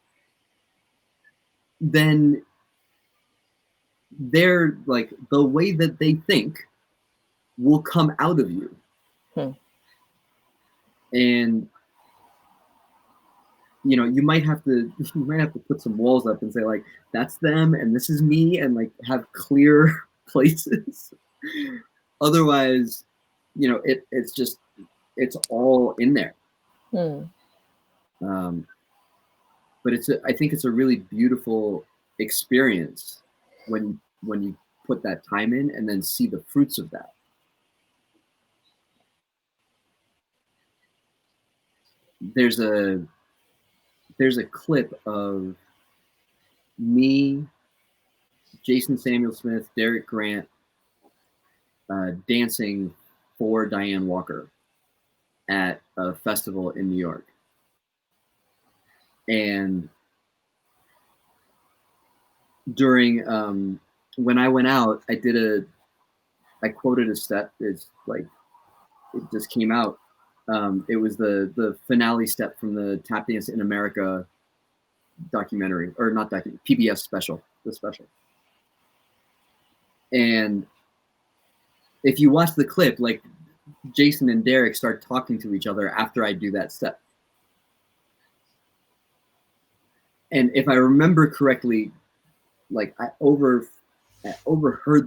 [SPEAKER 3] then they're like, the way that they think will come out of you. And you know, you might have to put some walls up and say like, that's them and this is me, and like have clear places. Otherwise, you know, it's all in there. But I think it's a really beautiful experience when you put that time in and then see the fruits of that. There's a clip of me, Jason Samuel Smith, Derek Grant dancing for Diane Walker at a festival in New York. And during when I went out, I quoted a step. It's like, it just came out. It was the finale step from the Tap Dance in America documentary, or not documentary, PBS special, the special. And if you watch the clip, like Jason and Derek start talking to each other after I do that step. And if I remember correctly, like I overheard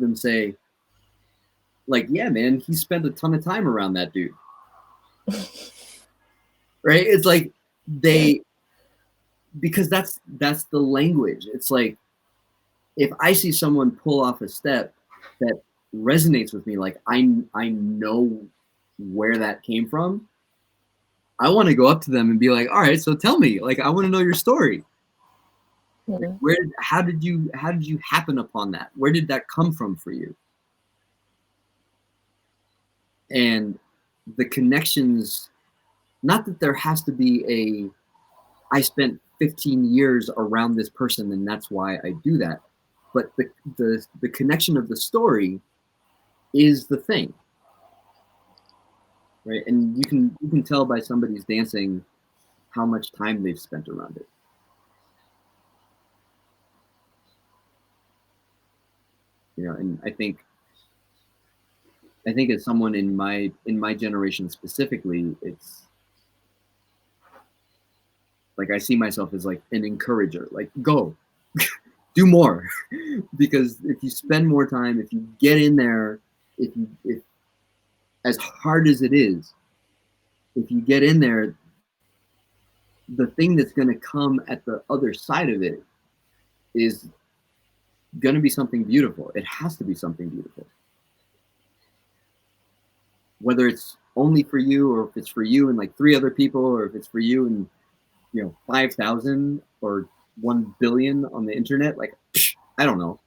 [SPEAKER 3] them say, like, yeah, man, he spent a ton of time around that dude. Right? It's like because that's the language. It's like, if I see someone pull off a step that resonates with me, like I know where that came from, I want to go up to them and be like, all right, so tell me, like, I want to know your story. Like, how did you happen upon that? Where did that come from for you? And the connections, not that there has to be I spent 15 years around this person and that's why I do that, but the connection of the story is the thing, right? And you can tell by somebody's dancing how much time they've spent around it. You know, and I think as someone in my generation specifically, it's like I see myself as like an encourager, like, go do more. Because if you spend more time, if you get in there, if as hard as it is, if you get in there, the thing that's going to come at the other side of it is going to be something beautiful. It has to be something beautiful. Whether it's only for you, or if it's for you and like 3 other people, or if it's for you and, you know, 5,000 or 1 billion on the internet, like, I don't know.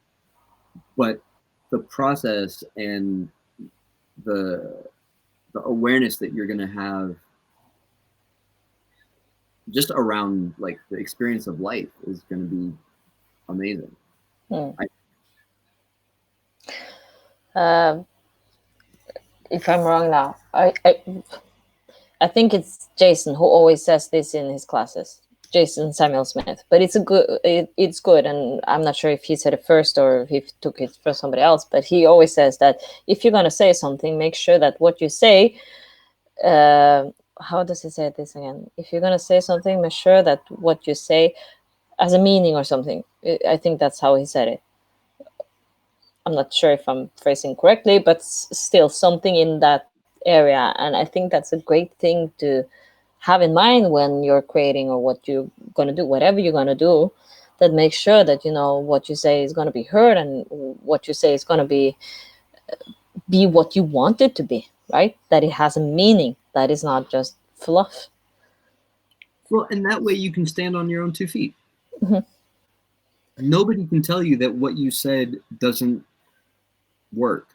[SPEAKER 3] But the process and the awareness that you're going to have just around like the experience of life is going to be amazing.
[SPEAKER 1] If I'm wrong now, I think it's Jason who always says this in his classes. Jason Samuel Smith, but it's it's good, and I'm not sure if he said it first or if he took it from somebody else. But he always says that if you're gonna say something, make sure that what you say. How does he say this again? If you're gonna say something, make sure that what you say has a meaning or something. I think that's how he said it. I'm not sure if I'm phrasing correctly, but still something in that area. And I think that's a great thing to have in mind when you're creating or what you're going to do, whatever you're going to do, that makes sure that, you know, what you say is going to be heard and what you say is going to be what you want it to be, right? That it has a meaning, that is not just fluff.
[SPEAKER 3] Well, and that way you can stand on your own 2 feet. Mm-hmm. Nobody can tell you that what you said doesn't work.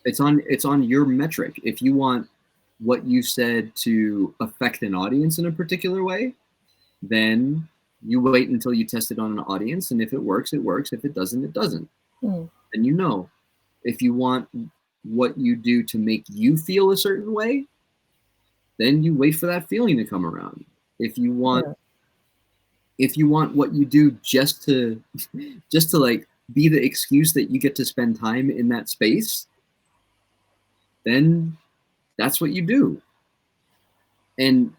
[SPEAKER 3] It's on your metric. If you want what you said to affect an audience in a particular way, then you wait until you test it on an audience, and if it works, it works. If it doesn't, it doesn't. And you know, if you want what you do to make you feel a certain way, then you wait for that feeling to come around. If you want what you do just to like be the excuse that you get to spend time in that space, then that's what you do. And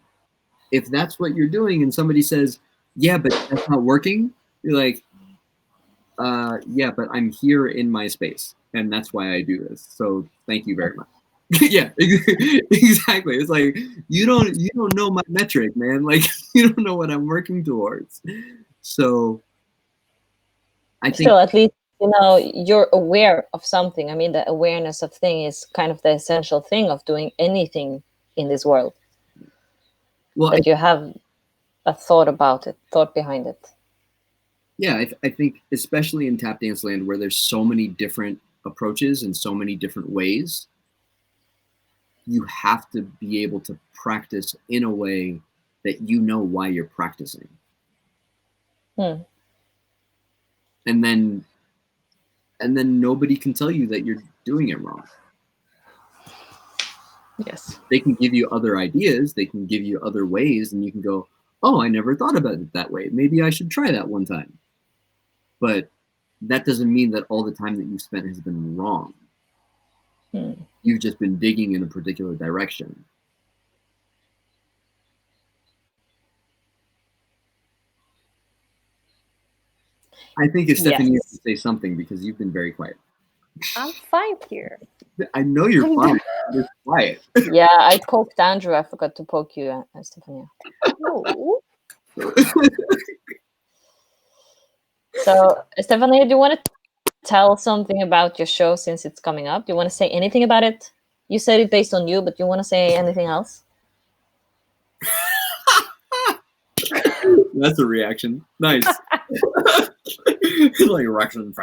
[SPEAKER 3] if that's what you're doing and somebody says, yeah, but that's not working, you're like, yeah, but I'm here in my space and that's why I do this. So thank you very much. Yeah, exactly. It's like, you don't know my metric, man. Like, you don't know what I'm working towards. So I think
[SPEAKER 1] still, at least, you know, you're aware of something. I mean, the awareness of thing is kind of the essential thing of doing anything in this world. Well, that you have a thought about it, thought behind it.
[SPEAKER 3] Yeah, I think especially in tap dance land where there's so many different approaches and so many different ways, you have to be able to practice in a way that you know why you're practicing. And then nobody can tell you that you're doing it wrong.
[SPEAKER 1] Yes.
[SPEAKER 3] They can give you other ideas, they can give you other ways, and you can go, oh, I never thought about it that way. Maybe I should try that one time. But that doesn't mean that all the time that you've spent has been wrong. You've just been digging in a particular direction. I think Estefanía has to say something because you've been very quiet.
[SPEAKER 2] I'm fine here.
[SPEAKER 3] I know you're fine. You're quiet.
[SPEAKER 1] Yeah, I poked Andrew. I forgot to poke you, Estefanía.
[SPEAKER 2] No.
[SPEAKER 1] So, Estefanía, do you want to tell something about your show since it's coming up? Do you want to say anything about it? You said it based on you, but do you want to say anything else?
[SPEAKER 3] That's a reaction. Nice. Like reaction.
[SPEAKER 1] You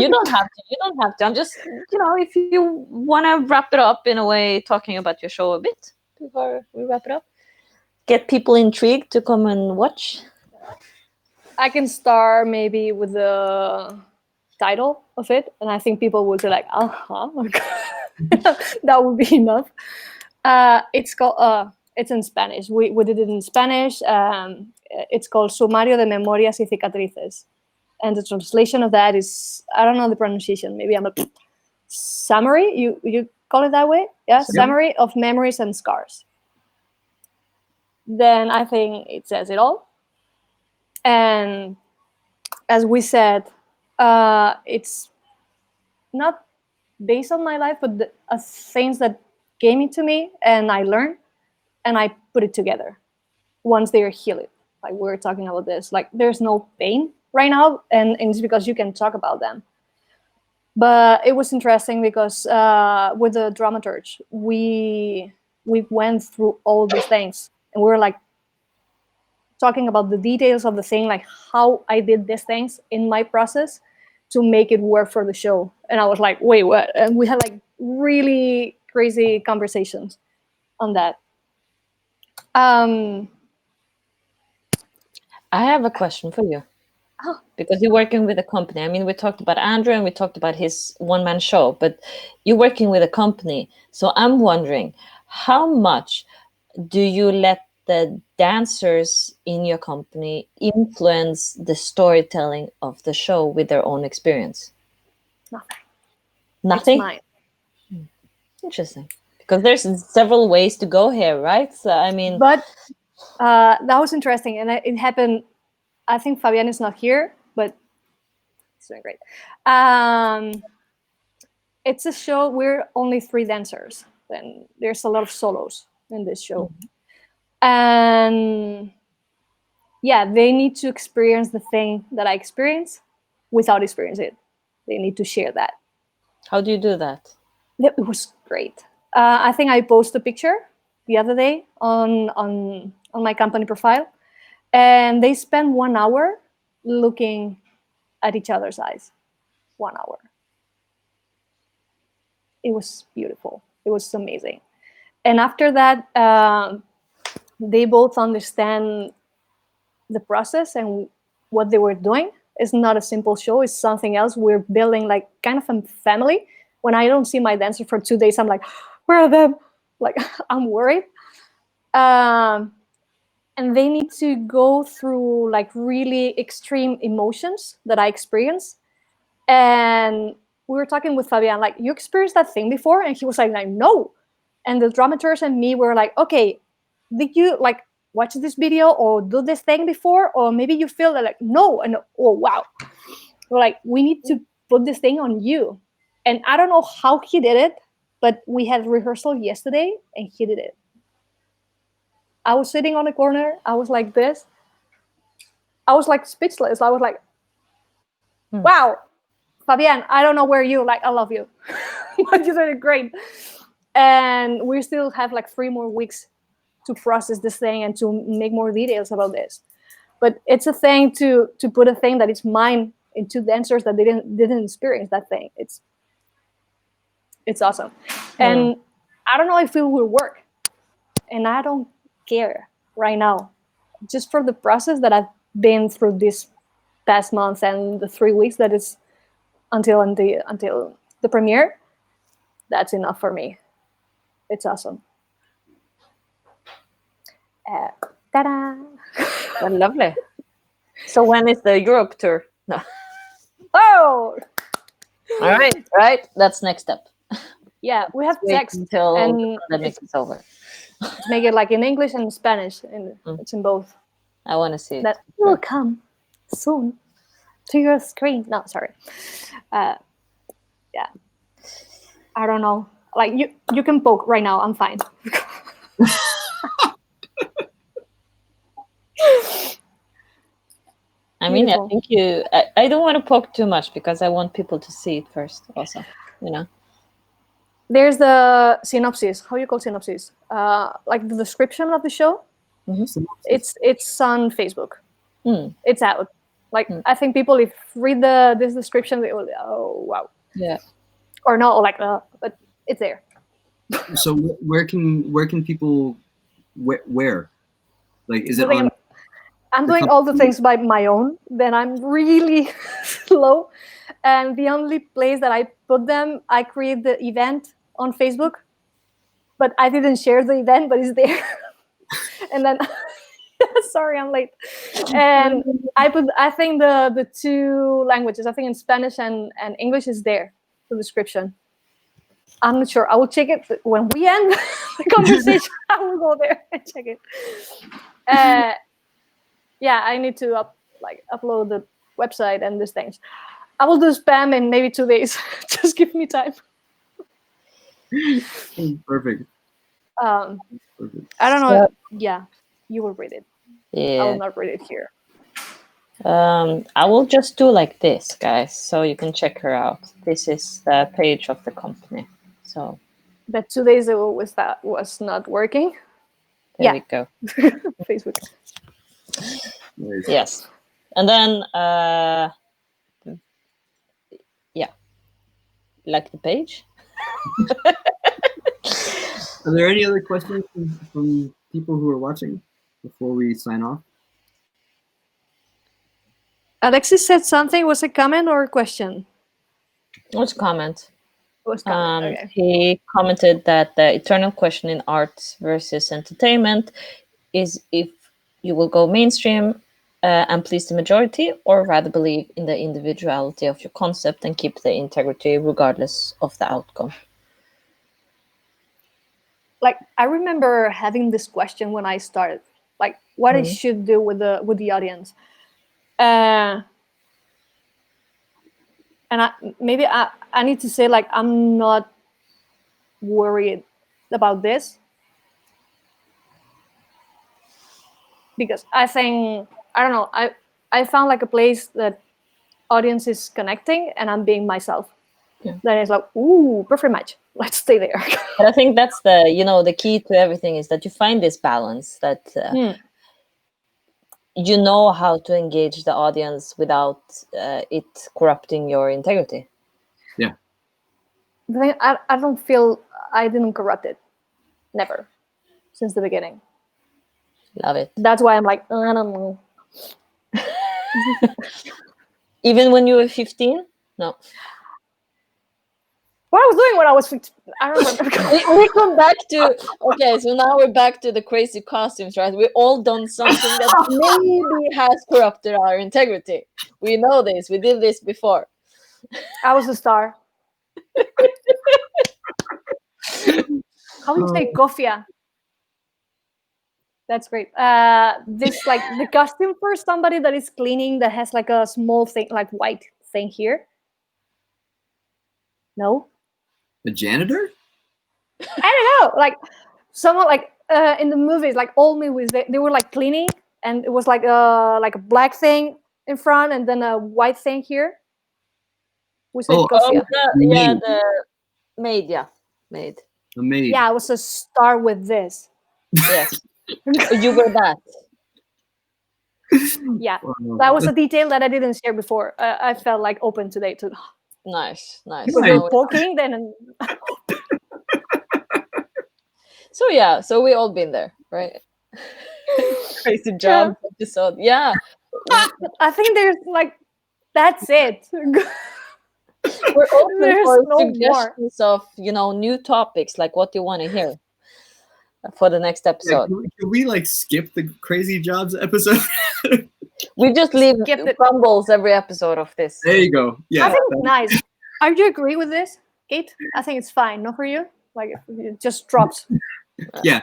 [SPEAKER 1] don't have to. You don't have to. I'm just, you know, if you want to wrap it up in a way, talking about your show a bit before we wrap it up, get people intrigued to come and watch.
[SPEAKER 2] I can start maybe with the title of it, and I think people would be like, that would be enough. It's called it's in Spanish. We did it in Spanish. It's called Sumario de Memorias y Cicatrices, and the translation of that is, I don't know the pronunciation, maybe I'm a summary, you call it that way? Yeah, summary of memories and scars. Then I think it says it all. And as we said, it's not based on my life, but things that came into me and I learned and I put it together once they're healed. Like we're talking about this, like there's no pain right now, and it's because you can talk about them. But it was interesting because with the dramaturge, we went through all these things and we were like talking about the details of the thing, like how I did these things in my process to make it work for the show. And I was like, wait, what? And we had like really crazy conversations on that.
[SPEAKER 1] I have a question for you.
[SPEAKER 2] Oh.
[SPEAKER 1] Because you're working with a company. I mean, we talked about Andrew and we talked about his one-man show, but you're working with a company. So I'm wondering, how much do you let the dancers in your company influence the storytelling of the show with their own experience?
[SPEAKER 2] Nothing.
[SPEAKER 1] Nothing?
[SPEAKER 2] It's mine.
[SPEAKER 1] Interesting. Because there's several ways to go here, right? So, I mean...
[SPEAKER 2] But that was interesting. And it happened, I think Fabian is not here, but he's doing great. It's a show, we're only 3 dancers. And there's a lot of solos in this show. And yeah, they need to experience the thing that I experience without experiencing it. They need to share that.
[SPEAKER 1] How do you do that?
[SPEAKER 2] It was great. I think I posted a picture the other day on my company profile, and they spent 1 hour looking at each other's eyes. 1 hour. It was beautiful. It was amazing. And after that, they both understand the process and what they were doing. It's not a simple show. It's something else. We're building like kind of a family. When I don't see my dancer for 2 days, I'm like, where are them? Like, I'm worried. And they need to go through like really extreme emotions that I experience. And we were talking with Fabian, like, you experienced that thing before? And he was like, no. And the dramaturgs and me were like, okay, did you like watch this video or do this thing before? Or maybe you feel that like, no. And oh, wow. We're like, we need to put this thing on you. And I don't know how he did it, but we had rehearsal yesterday and he did it. I was sitting on a corner. I was like this. I was like speechless. I was like, wow, Fabian, I don't know where you, like, I love you. You did it great. And we still have like 3 more weeks to process this thing and to make more details about this. But it's a thing to put a thing that is mine in 2 dancers that didn't experience that thing. It's awesome. And I don't know if it will work. And I don't care right now. Just for the process that I've been through this past month and the 3 weeks that is until the premiere, that's enough for me. It's awesome. Ta-da!
[SPEAKER 1] Well, lovely. So when is the Europe tour? No.
[SPEAKER 2] Oh!
[SPEAKER 1] All right. That's next step.
[SPEAKER 2] Yeah, we have text
[SPEAKER 1] until
[SPEAKER 2] and
[SPEAKER 1] the pandemic is over.
[SPEAKER 2] To make it like in English and Spanish, and it's in both.
[SPEAKER 1] I want to see
[SPEAKER 2] that
[SPEAKER 1] it.
[SPEAKER 2] Will come soon to your screen. No, sorry. Yeah, I don't know. Like you can poke right now. I'm fine.
[SPEAKER 1] I mean, I think I don't want to poke too much because I want people to see it first also, you know.
[SPEAKER 2] There's the synopsis. How you call synopsis? Like the description of the show.
[SPEAKER 1] Mm-hmm.
[SPEAKER 2] It's on Facebook. It's out. Like I think people if read this description, they will oh wow.
[SPEAKER 1] Yeah.
[SPEAKER 2] Or no, like but it's there.
[SPEAKER 3] So where can people where? Like is it on?
[SPEAKER 2] I'm doing all the things by my own. Then I'm really slow. And the only place that I put them, I create the event on Facebook, but I didn't share the event, but it's there. And then, sorry, I'm late. And I think the 2 languages, I think in Spanish and English is there, the description. I'm not sure. I will check it when we end the conversation. I will go there and check it. Yeah, I need to upload the website and these things. I will do spam in maybe 2 days. Just give me time.
[SPEAKER 3] Perfect.
[SPEAKER 2] I don't know. Yeah, you will read it.
[SPEAKER 1] Yeah.
[SPEAKER 2] I will not read it here.
[SPEAKER 1] I will just do like this, guys, so you can check her out. This is the page of the company. So
[SPEAKER 2] that 2 days ago was not working.
[SPEAKER 1] There we go.
[SPEAKER 2] Facebook.
[SPEAKER 1] Yes. And then yeah. Like the page.
[SPEAKER 3] Are there any other questions from people who are watching before we sign off?
[SPEAKER 2] Alexis said something. Was it a comment or a question?
[SPEAKER 1] What's comment?
[SPEAKER 2] It was comment. Okay.
[SPEAKER 1] He commented that the eternal question in arts versus entertainment is if you will go mainstream and please the majority, or rather believe in the individuality of your concept and keep the integrity regardless of the outcome.
[SPEAKER 2] Like, I remember having this question when I started, like what I should do with the audience. And I need to say, like, I'm not worried about this, because I think, I don't know, I found like a place that audience is connecting and I'm being myself.
[SPEAKER 1] Yeah.
[SPEAKER 2] Then it's like, ooh, perfect match. Let's stay there.
[SPEAKER 1] But I think that's the key to everything is that you find this balance that you know how to engage the audience without it corrupting your integrity.
[SPEAKER 3] Yeah.
[SPEAKER 2] I don't feel I didn't corrupt it. Never. Since the beginning.
[SPEAKER 1] Love it.
[SPEAKER 2] That's why I'm like, I don't know.
[SPEAKER 1] Even when you were 15? No.
[SPEAKER 2] What I was doing when I was 15, I don't remember.
[SPEAKER 1] we come back to, okay, so now we're back to the crazy costumes, right? We all done something that maybe has corrupted our integrity. We know this. We did this before.
[SPEAKER 2] I was a star. How do you say kofia? That's great. This, like, the costume for somebody that is cleaning that has like a small thing, like white thing here. No?
[SPEAKER 3] The janitor?
[SPEAKER 2] I don't know. Like, someone like in the movies, like old movies, they were like cleaning, and it was like a black thing in front and then a white thing here. We said kofia.
[SPEAKER 1] The maid, maid.
[SPEAKER 3] The maid.
[SPEAKER 2] Yeah, I was a star with this.
[SPEAKER 1] Yes. You were that.
[SPEAKER 2] Yeah, that was a detail that I didn't share before. I felt like open today to.
[SPEAKER 1] Nice.
[SPEAKER 2] When we're poking, then.
[SPEAKER 1] So we all been there, right? Crazy job episode. Yeah.
[SPEAKER 2] I think there's like, that's it.
[SPEAKER 1] We're open for suggestions of new topics, like what you want to hear for the next episode.
[SPEAKER 3] Yeah, can we like skip the crazy jobs episode?
[SPEAKER 1] We just leave crumbles every episode of this.
[SPEAKER 3] There you go. Yeah,
[SPEAKER 2] I think it's nice. Are you agree with this, Kate? I think it's fine, not for you. Like, it just drops.
[SPEAKER 3] Yeah,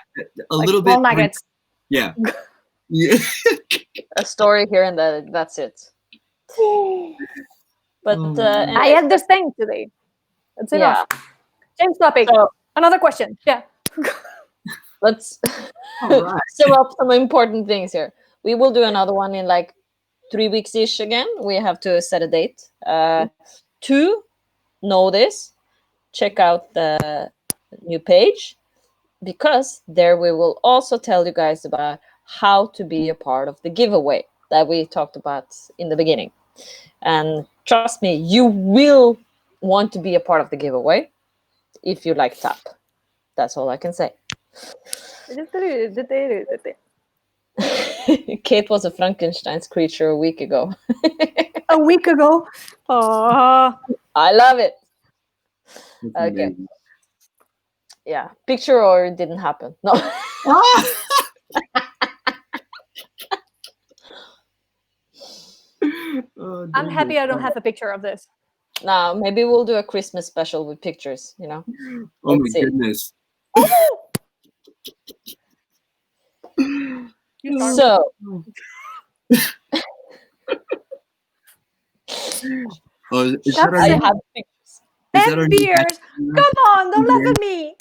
[SPEAKER 3] a
[SPEAKER 2] like
[SPEAKER 3] little bit.
[SPEAKER 2] Nuggets.
[SPEAKER 3] Yeah. Yeah.
[SPEAKER 1] A story here and there. That's it. But
[SPEAKER 2] I had this thing today. That's enough. Same topic. So, another question. Yeah.
[SPEAKER 1] Let's sum up some important things here. We will do another one in like 3 weeks-ish again. We have to set a date. To know this, check out the new page, because there we will also tell you guys about how to be a part of the giveaway that we talked about in the beginning. And trust me, you will want to be a part of the giveaway if you like tap. That's all I can say. Kate was a Frankenstein's creature a week ago.
[SPEAKER 2] A week ago? Oh.
[SPEAKER 1] I love it. Okay. Yeah. Picture or it didn't happen. No.
[SPEAKER 2] I'm happy I don't have a picture of this.
[SPEAKER 1] No, maybe we'll do a Christmas special with pictures,
[SPEAKER 3] Oh my goodness.
[SPEAKER 1] So I have pictures.
[SPEAKER 2] And beers. Come on, don't laugh at me.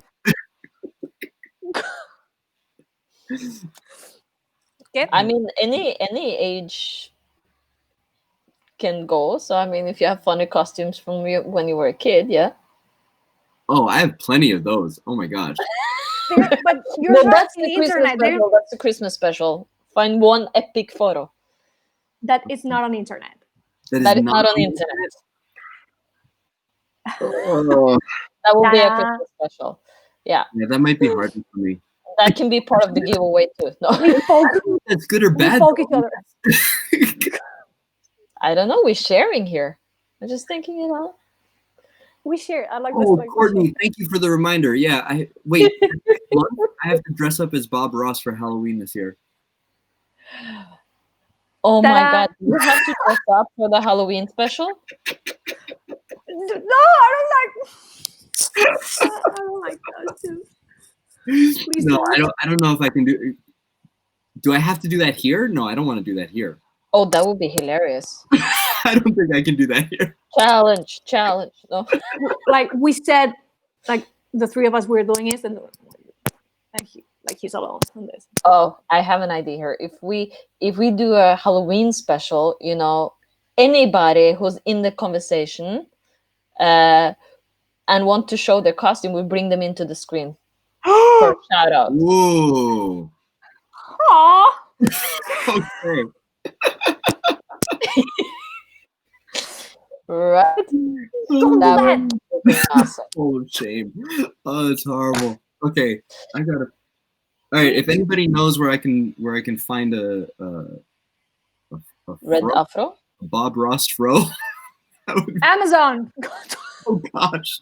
[SPEAKER 1] I mean, any age can go. So I mean, if you have funny costumes from when you were a kid, yeah.
[SPEAKER 3] Oh, I have plenty of those. Oh my gosh.
[SPEAKER 2] But you're not on the internet.
[SPEAKER 1] That's the Christmas special. Find one epic photo.
[SPEAKER 2] That is not on the internet.
[SPEAKER 3] That is
[SPEAKER 1] not on the internet.
[SPEAKER 3] Oh.
[SPEAKER 1] That will be a Christmas special. Yeah.
[SPEAKER 3] Yeah, that might be hard for me.
[SPEAKER 1] That can be part of the giveaway too. No,
[SPEAKER 2] We poke,
[SPEAKER 3] That's good or
[SPEAKER 2] we
[SPEAKER 3] bad.
[SPEAKER 2] poke each other.
[SPEAKER 1] I don't know. We're sharing here. I'm just thinking,
[SPEAKER 2] We share. I like this.
[SPEAKER 3] Oh,
[SPEAKER 2] Like, we
[SPEAKER 3] Courtney,
[SPEAKER 2] share.
[SPEAKER 3] thank you for the reminder. Yeah, wait. Next month, I have to dress up as Bob Ross for Halloween this year.
[SPEAKER 1] oh my
[SPEAKER 2] Ta-da!
[SPEAKER 1] God, you have to dress up for the Halloween special?
[SPEAKER 2] No, I don't like costumes. Please
[SPEAKER 3] No,
[SPEAKER 2] don't.
[SPEAKER 3] I don't know if I can do. Do I have to do that here? No, I don't want to do that here.
[SPEAKER 1] Oh, that would be hilarious.
[SPEAKER 3] I don't think I can do that here.
[SPEAKER 1] Challenge. No.
[SPEAKER 2] Like we said, like the three of us were doing it, and he's alone on this.
[SPEAKER 1] Oh, I have an idea here. If we do a Halloween special, anybody who's in the conversation and want to show their costume, we bring them into the screen for a shout out.
[SPEAKER 3] Whoa.
[SPEAKER 2] Aww.
[SPEAKER 3] Okay.
[SPEAKER 1] Right?
[SPEAKER 2] Don't do that.
[SPEAKER 1] Would be awesome.
[SPEAKER 3] Oh, shame. Oh, that's horrible. Okay, I gotta. All right, if anybody knows where I can find a
[SPEAKER 1] Red
[SPEAKER 3] fro,
[SPEAKER 1] afro?
[SPEAKER 3] a Bob Ross fro. That would be-
[SPEAKER 2] Amazon.
[SPEAKER 3] oh gosh.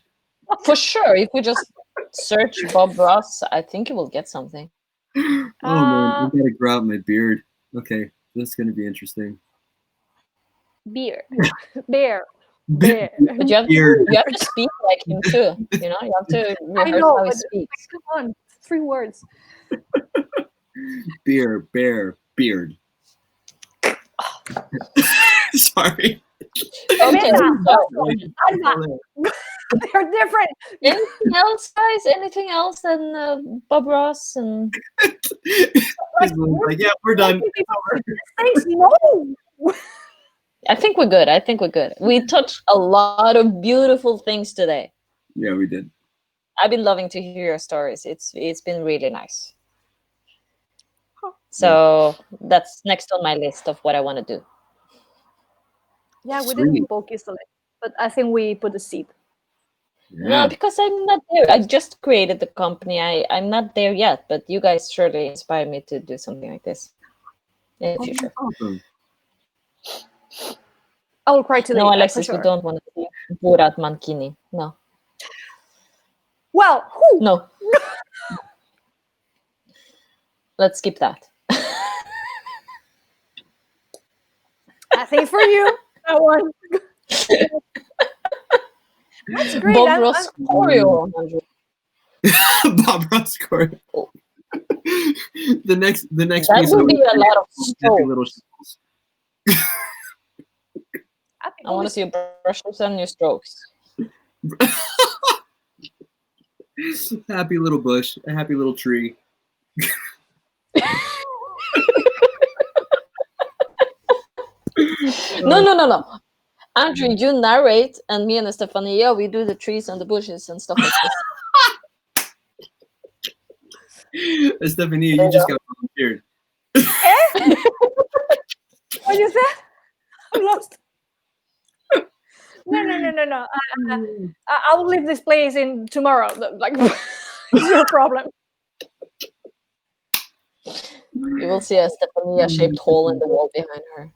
[SPEAKER 1] For sure. If we just search Bob Ross, I think you will get something.
[SPEAKER 3] Oh man, I gotta grow out my beard. Okay, that's gonna be interesting.
[SPEAKER 2] Beer. Bear.
[SPEAKER 3] Beard.
[SPEAKER 1] But you have to speak like him too. You have to
[SPEAKER 2] I
[SPEAKER 1] rehearse
[SPEAKER 2] know,
[SPEAKER 1] how he
[SPEAKER 2] but
[SPEAKER 1] speaks.
[SPEAKER 2] come on. 3 words.
[SPEAKER 3] Beer, bear, beard. Sorry.
[SPEAKER 1] Okay, so
[SPEAKER 2] They're different.
[SPEAKER 1] anything else, guys? Anything else than Bob Ross and
[SPEAKER 3] Like, yeah, we're done.
[SPEAKER 2] Thanks. No.
[SPEAKER 1] I think we're good. We touched a lot of beautiful things today.
[SPEAKER 3] Yeah, we did.
[SPEAKER 1] I've been loving to hear your stories. It's been really nice. So that's next on my list of what I want to do.
[SPEAKER 2] Yeah, we
[SPEAKER 3] Sweet.
[SPEAKER 2] didn't poke Iselin, but I think we put a seed.
[SPEAKER 3] Yeah.
[SPEAKER 1] No, because I'm not there. I just created the company. I'm not there yet, but you guys surely inspire me to do something like this in the future.
[SPEAKER 3] Awesome.
[SPEAKER 2] I will cry today.
[SPEAKER 1] No,
[SPEAKER 2] for
[SPEAKER 1] Alexis,
[SPEAKER 2] sure.
[SPEAKER 1] we don't want to see Burat Mankini. No.
[SPEAKER 2] Well, who?
[SPEAKER 1] No. Let's skip that.
[SPEAKER 2] I think for you, that one. That's great.
[SPEAKER 1] Bob Ross choreo, Andrew.
[SPEAKER 3] Bob Ross choreo. The next
[SPEAKER 1] That
[SPEAKER 3] piece
[SPEAKER 1] would be a lot of
[SPEAKER 3] happy
[SPEAKER 1] strokes.
[SPEAKER 3] little shells.
[SPEAKER 1] I want to see your brushes and your strokes.
[SPEAKER 3] Happy little bush, a happy little tree.
[SPEAKER 1] No. Andrew, you narrate, and me and Estefanía, we do the trees and the bushes and stuff like this.
[SPEAKER 3] Estefanía, you just got volunteered.
[SPEAKER 2] What you said? I'm lost. No. I will leave this place in tomorrow. Like, it's your problem.
[SPEAKER 1] You will see a Estefanía-shaped hole in the wall behind her.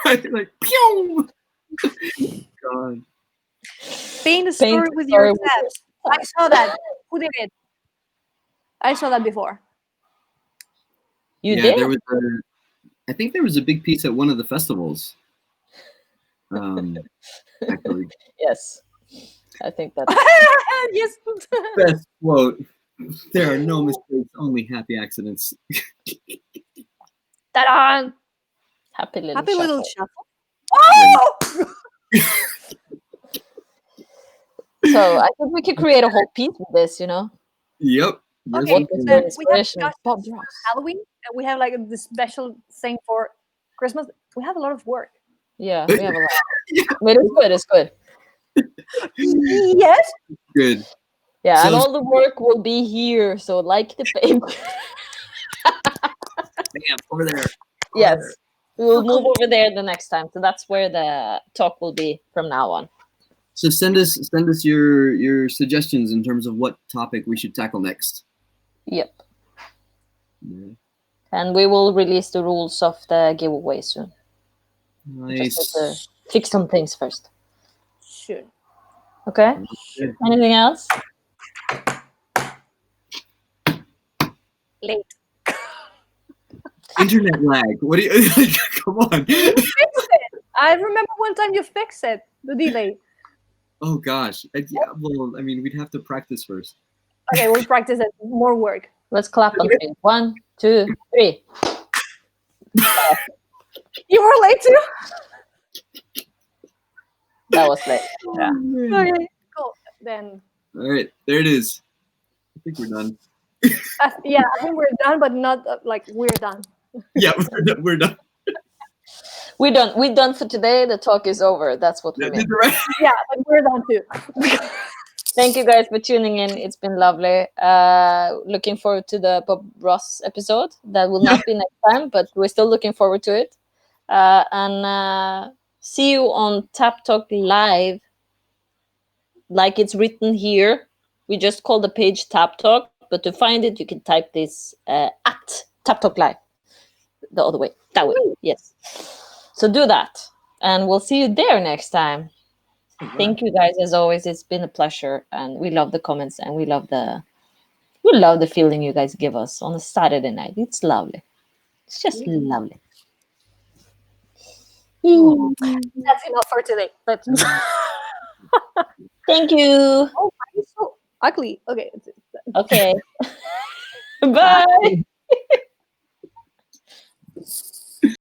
[SPEAKER 3] Like, pew! God.
[SPEAKER 2] Paint a story with your steps. I saw that. Who did it? I saw that before.
[SPEAKER 1] You did?
[SPEAKER 3] I think there was a big piece at one of the festivals. Actually.
[SPEAKER 1] Yes. I think that.
[SPEAKER 2] Yes.
[SPEAKER 3] Best quote. There are no mistakes, only happy accidents.
[SPEAKER 2] Ta-da!
[SPEAKER 1] Happy little
[SPEAKER 2] Happy
[SPEAKER 1] shuffle.
[SPEAKER 2] little shuffle. Oh!
[SPEAKER 1] So I think we could create a whole piece with this,
[SPEAKER 3] Yep.
[SPEAKER 2] Okay,
[SPEAKER 3] Yes,
[SPEAKER 1] With
[SPEAKER 2] so
[SPEAKER 1] the
[SPEAKER 2] we have
[SPEAKER 1] inspiration of
[SPEAKER 2] discussed
[SPEAKER 1] Bob Ross.
[SPEAKER 2] Halloween, and we have like this special thing for Christmas. We have a lot of work.
[SPEAKER 1] Yeah, we have a lot. But it's good.
[SPEAKER 2] Yes.
[SPEAKER 3] good.
[SPEAKER 1] Yeah,
[SPEAKER 3] So-
[SPEAKER 1] and all the work will be here. So like the paper.
[SPEAKER 3] Bam, over there.
[SPEAKER 1] Yes. We'll move over there the next time. So that's where the talk will be from now on.
[SPEAKER 3] So send us your suggestions in terms of what topic we should tackle next.
[SPEAKER 1] Yep.
[SPEAKER 3] Yeah.
[SPEAKER 1] And we will release the rules of the giveaway soon.
[SPEAKER 3] Nice.
[SPEAKER 1] Just need to fix some things first.
[SPEAKER 2] Sure.
[SPEAKER 1] Okay.
[SPEAKER 3] Good.
[SPEAKER 1] Anything else?
[SPEAKER 2] Late.
[SPEAKER 3] Internet lag. What do you come on?
[SPEAKER 2] You fixed it. I remember one time you fixed it. The delay.
[SPEAKER 3] Oh gosh. Yeah, well, I mean, we'd have to practice first.
[SPEAKER 2] Okay, we'll practice it. More work.
[SPEAKER 1] Let's clap on 3. 1, 2, 3.
[SPEAKER 2] You were late too?
[SPEAKER 1] That was late. Yeah.
[SPEAKER 2] Okay, cool. Then.
[SPEAKER 3] All right, there it is. I think we're done.
[SPEAKER 2] Yeah, I think we're done, but not like we're done.
[SPEAKER 3] Yeah, we're done.
[SPEAKER 1] We're done. We're done for today. The talk is over. That's what we mean.
[SPEAKER 3] Right.
[SPEAKER 2] Yeah, but we're done too.
[SPEAKER 1] Thank you guys for tuning in. It's been lovely. Looking forward to the Bob Ross episode. That will not be next time, but we're still looking forward to it. And see you on Tap Talk Live. Like it's written here. We just call the page Tap Talk, but to find it, you can type this at Tap Talk Live. The other way. That way. Yes. So do that. And we'll see you there next time. Thank you guys as always. It's been a pleasure, and we love the comments, and we love the feeling you guys give us on a Saturday night. It's lovely. It's just lovely.
[SPEAKER 2] That's enough for today.
[SPEAKER 1] Thank you.
[SPEAKER 2] Oh, why are you so ugly? Okay.
[SPEAKER 1] Okay. Bye.